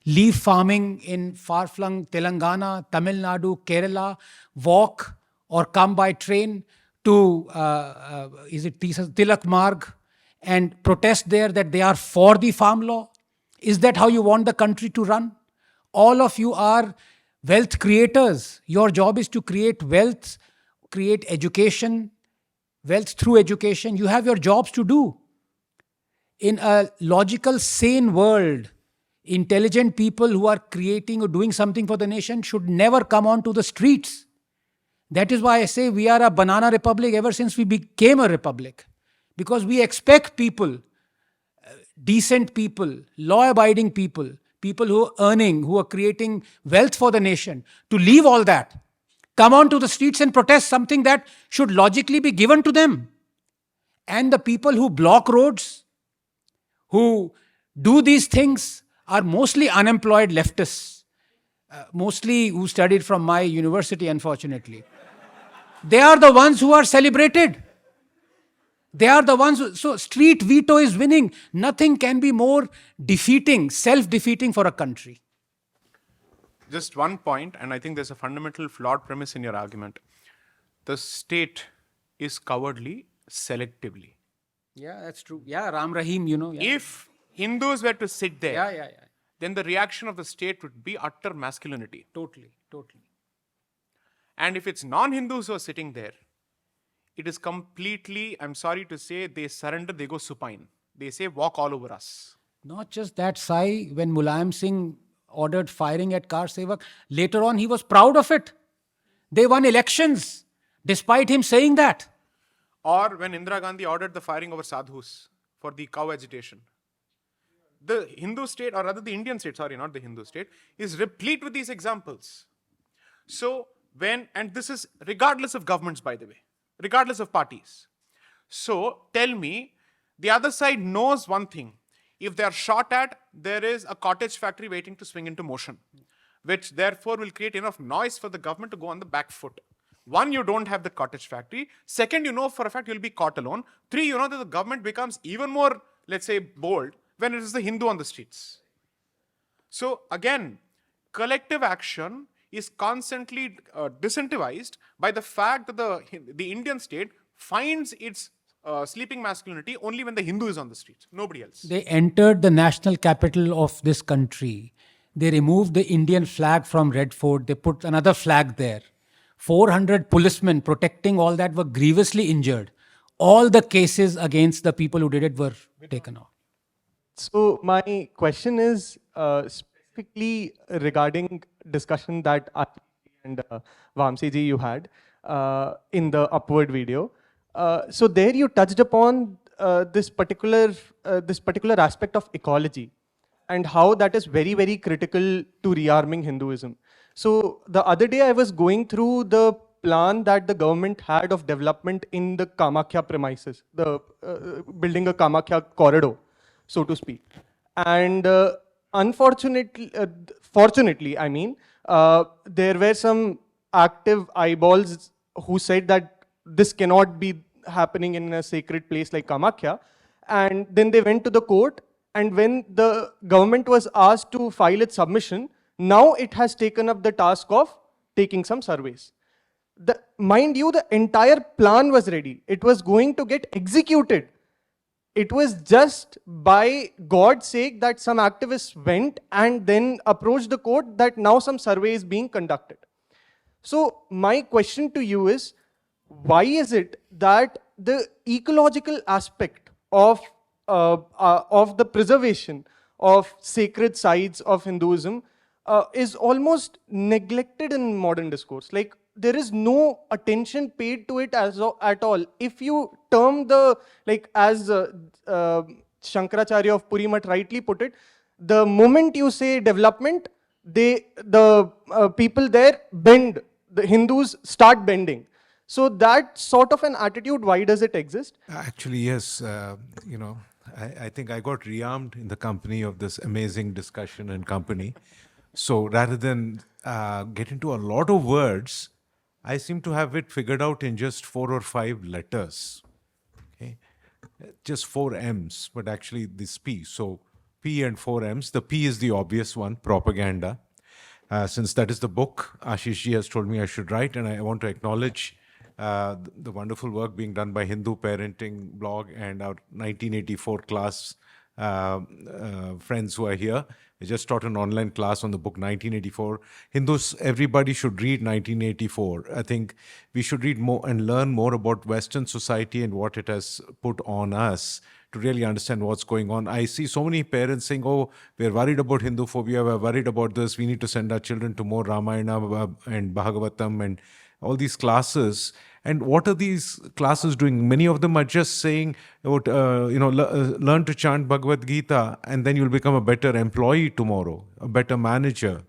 [SPEAKER 3] leave farming in far-flung Telangana, Tamil Nadu, Kerala, walk or come by train to, Tilak Marg, and protest there that they are for the farm law? Is that how you want the country to run? All of you are wealth creators. Your job is to create wealth, create education, wealth through education. You have your jobs to do. In a logical, sane world, intelligent people who are creating or doing something for the nation should never come onto the streets. That is why I say we are a banana republic ever since we became a republic. Because we expect people, decent people, law-abiding people, people who are earning, who are creating wealth for the nation, to leave all that, come onto the streets and protest something that should logically be given to them. And the people who block roads, who do these things, are mostly unemployed leftists, mostly who studied from my university, unfortunately. They are the ones who are celebrated. They are the ones who, so street veto is winning. Nothing can be more defeating, self-defeating for a country.
[SPEAKER 4] Just one point, and I think there's a fundamental flawed premise in your argument. The state is cowardly selectively.
[SPEAKER 3] Yeah, that's true. Yeah, Ram Rahim, you know. Yeah.
[SPEAKER 4] If Hindus were to sit there,
[SPEAKER 3] Yeah.
[SPEAKER 4] then the reaction of the state would be utter masculinity.
[SPEAKER 3] Totally.
[SPEAKER 4] And if it's non-Hindus who are sitting there, it is completely, I'm sorry to say, they surrender, they go supine. They say, walk all over us.
[SPEAKER 3] Not just that, Sai, when Mulayam Singh ordered firing at Kar Sevak, later on he was proud of it. They won elections, despite him saying that.
[SPEAKER 4] Or when Indira Gandhi ordered the firing over sadhus for the cow agitation. The Hindu state, or rather the Indian state, sorry, not the Hindu state, is replete with these examples. So and this is regardless of governments, by the way, regardless of parties. So tell me, the other side knows one thing. If they are shot at, there is a cottage factory waiting to swing into motion, which therefore will create enough noise for the government to go on the back foot. One, you don't have the cottage factory. Second, you know for a fact you'll be caught alone. Three, you know that the government becomes even more, let's say, bold when it is the Hindu on the streets. So again, collective action is constantly disincentivized by the fact that the Indian state finds its sleeping masculinity only when the Hindu is on the streets, nobody else.
[SPEAKER 3] They entered the national capital of this country. They removed the Indian flag from Red Fort. They put another flag there. 400 policemen protecting all that were grievously injured. All the cases against the people who did it were taken off.
[SPEAKER 7] So my question is specifically regarding discussion that Atif and Vamsi ji you had in the upward video. So there you touched upon this particular aspect of ecology and how that is very, very critical to rearming Hinduism. So the other day I was going through the plan that the government had of development in the Kamakhya premises, the building a Kamakhya corridor, so to speak. And fortunately, I mean, there were some active eyeballs who said that this cannot be happening in a sacred place like Kamakhya. And then they went to the court, and when the government was asked to file its submission, now it has taken up the task of taking some surveys. Mind you, the entire plan was ready. It was going to get executed. It was just by God's sake that some activists went and then approached the court that now some survey is being conducted. So my question to you is, why is it that the ecological aspect of the preservation of sacred sites of Hinduism is almost neglected in modern discourse? Like, there is no attention paid to it at all. If you term as Shankaracharya of Purimat rightly put it, the moment you say development, the people there bend, the Hindus start bending. So that sort of an attitude, why does it exist?
[SPEAKER 1] Actually, yes. I think I got rearmed in the company of this amazing discussion and company. So rather than get into a lot of words, I seem to have it figured out in just 4 or 5 letters. Okay, just 4 M's, but actually this P. So P and 4 M's. The P is the obvious one, propaganda. Since that is the book Ashish ji has told me I should write, and I want to acknowledge the wonderful work being done by Hindu Parenting blog and our 1984 class friends who are here. I just taught an online class on the book 1984. Hindus, everybody should read 1984. I think we should read more and learn more about Western society and what it has put on us to really understand what's going on. I see so many parents saying, oh, we're worried about Hindu phobia, we're worried about this, we need to send our children to more Ramayana and Bhagavatam and all these classes. And what are these classes doing? Many of them are just saying, learn to chant Bhagavad Gita and then you'll become a better employee tomorrow, a better manager.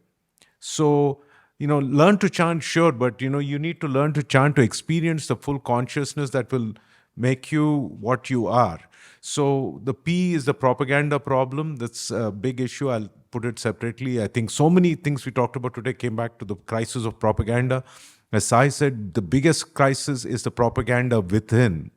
[SPEAKER 1] So, learn to chant, sure, but, you need to learn to chant to experience the full consciousness that will make you what you are. So the P is the propaganda problem. That's a big issue. I'll put it separately. I think so many things we talked about today came back to the crisis of propaganda. As I said, the biggest crisis is the propaganda within.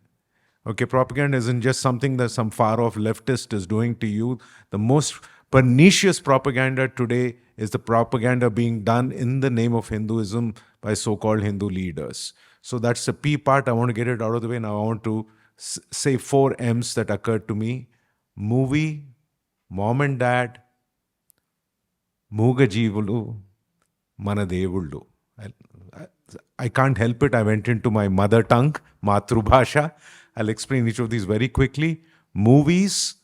[SPEAKER 1] Okay, propaganda isn't just something that some far-off leftist is doing to you. The most pernicious propaganda today is the propaganda being done in the name of Hinduism by so-called Hindu leaders. So that's the P part. I want to get it out of the way. Now I want to say 4 M's that occurred to me. Movie, mom and dad, Moogajeevulu, Manadevullu. I can't help it. I went into my mother tongue, Matrubhasha. I'll explain each of these very quickly. Movies.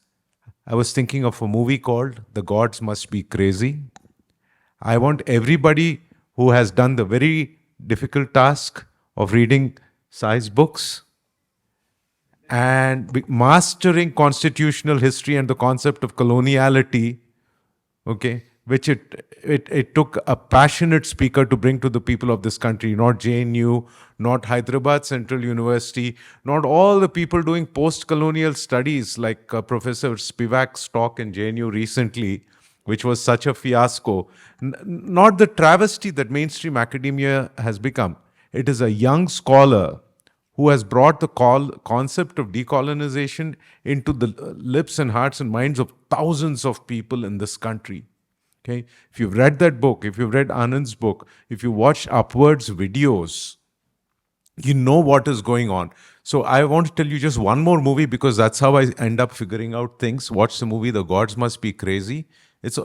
[SPEAKER 1] I was thinking of a movie called The Gods Must Be Crazy. I want everybody who has done the very difficult task of reading Sai's books and mastering constitutional history and the concept of coloniality, okay, which it took a passionate speaker to bring to the people of this country, not JNU, not Hyderabad Central University, not all the people doing post-colonial studies like Professor Spivak's talk in JNU recently, which was such a fiasco. Not the travesty that mainstream academia has become. It is a young scholar who has brought the concept of decolonization into the lips and hearts and minds of thousands of people in this country. Okay, if you've read that book, if you've read Anand's book, if you watch Upwards videos, you know what is going on. So I want to tell you just one more movie because that's how I end up figuring out things. Watch the movie The Gods Must Be Crazy. It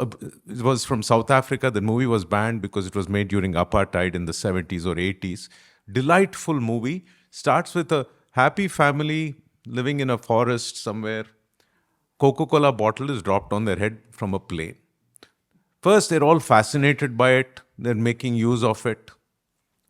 [SPEAKER 1] was from South Africa. The movie was banned because it was made during apartheid in the 70s or 80s. Delightful movie. Starts with a happy family living in a forest somewhere. Coca-Cola bottle is dropped on their head from a plane. First, they're all fascinated by it. They're making use of it.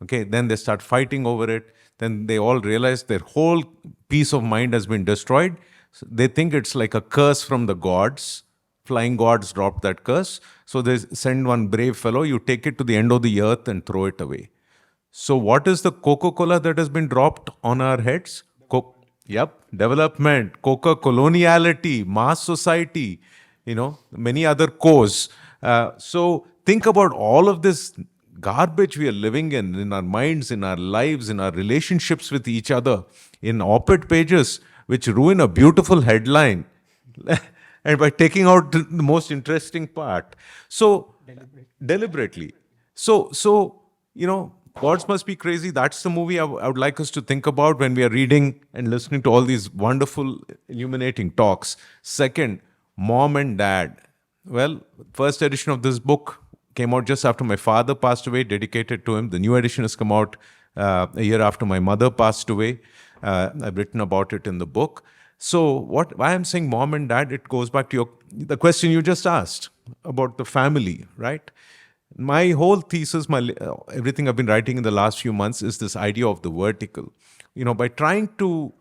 [SPEAKER 1] Okay, then they start fighting over it. Then they all realize their whole peace of mind has been destroyed. So they think it's like a curse from the gods. Flying gods dropped that curse. So they send one brave fellow, you take it to the end of the earth and throw it away. So what is the Coca-Cola that has been dropped on our heads? Development, Coca-coloniality, mass society, many other cores. So think about all of this garbage we are living in our minds, in our lives, in our relationships with each other, in op-ed pages, which ruin a beautiful headline. And by taking out the most interesting part. So, deliberately. So, Gods Must Be Crazy, that's the movie I would like us to think about when we are reading and listening to all these wonderful, illuminating talks. Second, Mom and Dad. Well, first edition of this book came out just after my father passed away, dedicated to him. The new edition has come out a year after my mother passed away. I've written about it in the book. So why I'm saying mom and dad, it goes back to the question you just asked about the family, right? My whole thesis, everything I've been writing in the last few months is this idea of the vertical. By trying to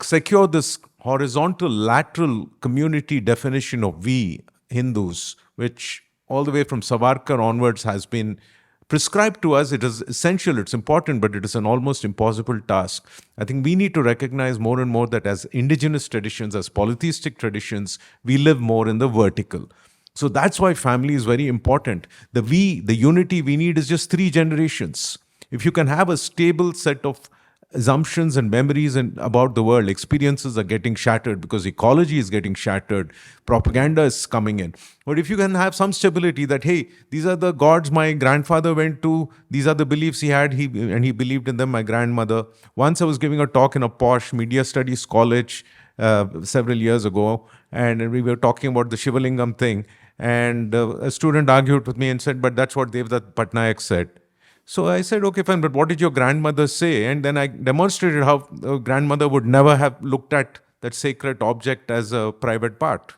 [SPEAKER 1] secure this horizontal, lateral community definition of we, Hindus, which all the way from Savarkar onwards has been prescribed to us. It is essential, it's important, but it is an almost impossible task. I think we need to recognize more and more that as indigenous traditions, as polytheistic traditions, we live more in the vertical. So that's why family is very important. The unity we need is just 3 generations. If you can have a stable set of assumptions and memories about the world, experiences are getting shattered because ecology is getting shattered, propaganda is coming in. But if you can have some stability that, hey, these are the gods my grandfather went to, these are the beliefs he had, and he believed in them, my grandmother. Once I was giving a talk in a posh media studies college several years ago, and we were talking about the Shivalingam thing, and a student argued with me and said, but that's what Devdutt Patnaik said. So I said, okay, fine, but what did your grandmother say? And then I demonstrated how a grandmother would never have looked at that sacred object as a private part.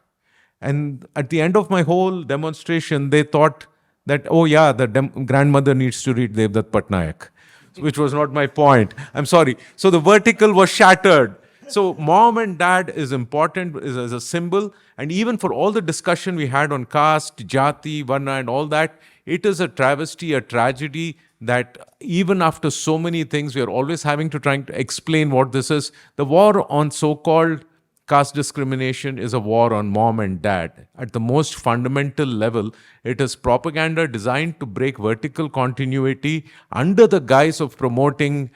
[SPEAKER 1] And at the end of my whole demonstration, they thought that, oh yeah, the grandmother needs to read Devdutt Patnaik, which was not my point. I'm sorry. So the vertical was shattered. So mom and dad is important as a symbol. And even for all the discussion we had on caste, jati, varna and all that, it is a travesty, a tragedy that even after so many things, we are always having to trying to explain what this is. The war on so-called caste discrimination is a war on mom and dad. At the most fundamental level, it is propaganda designed to break vertical continuity under the guise of promoting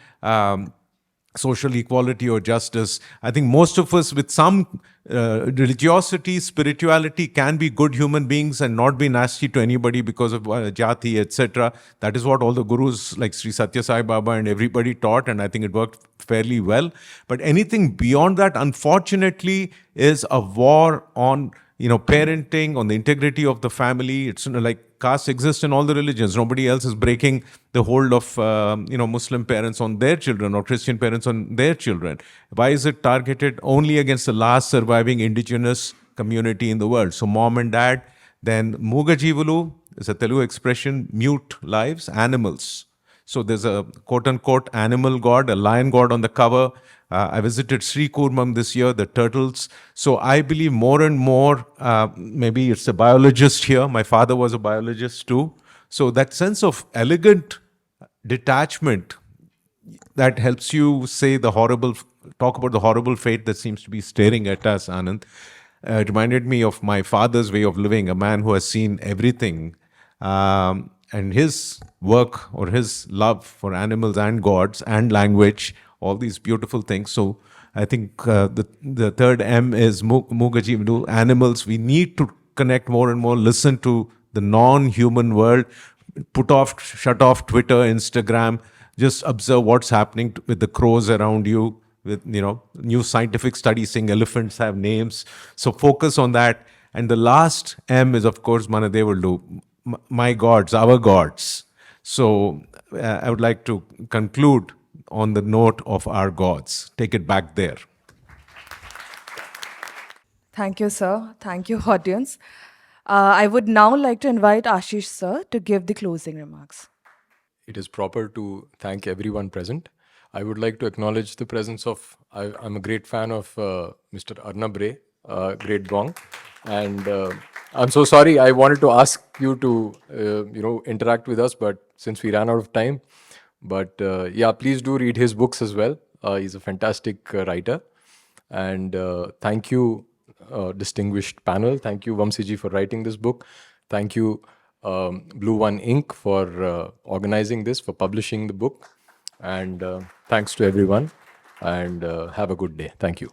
[SPEAKER 1] social equality or justice. I think most of us with some religiosity, spirituality can be good human beings and not be nasty to anybody because of jati, etc. That is what all the gurus like Sri Satya Sai Baba and everybody taught, and I think it worked fairly well. But anything beyond that, unfortunately, is a war on parenting, on the integrity of the family. It's like caste exists in all the religions. Nobody else is breaking the hold of Muslim parents on their children or Christian parents on their children. Why is it targeted only against the last surviving indigenous community in the world? So mom and dad. Then Mooga Jeevalu is a Telugu expression, mute lives, animals. So there's a quote-unquote animal god, a lion god on the cover. I visited Sri Kurmam this year, the turtles. So I believe more and more, maybe it's a biologist here. My father was a biologist too. So that sense of elegant detachment that helps you talk about the horrible fate that seems to be staring at us, Anand. It reminded me of my father's way of living, a man who has seen everything. And his work or his love for animals and gods and language, all these beautiful things. So I think the third M is Mooga Jeevalu, animals. We need to connect more and more, listen to the non-human world, shut off Twitter, Instagram, just observe what's happening with the crows around you, with new scientific studies saying elephants have names. So focus on that. And the last M is, of course, Manadevulu, my gods, our gods. So I would like to conclude on the note of our gods. Take it back there.
[SPEAKER 8] Thank you, sir. Thank you, audience. I would now like to invite Ashish, sir, to give the closing remarks.
[SPEAKER 2] It is proper to thank everyone present. I would like to acknowledge the presence of, I'm a great fan of Mr. Arnab Ray, great gong. And I'm so sorry, I wanted to ask you to, interact with us, but since we ran out of time. But yeah, please do read his books as well. He's a fantastic writer. And thank you, distinguished panel. Thank you, Vamsiji, for writing this book. Thank you, Blue One Inc. for organizing this, for publishing the book. And thanks to everyone. And have a good day. Thank you.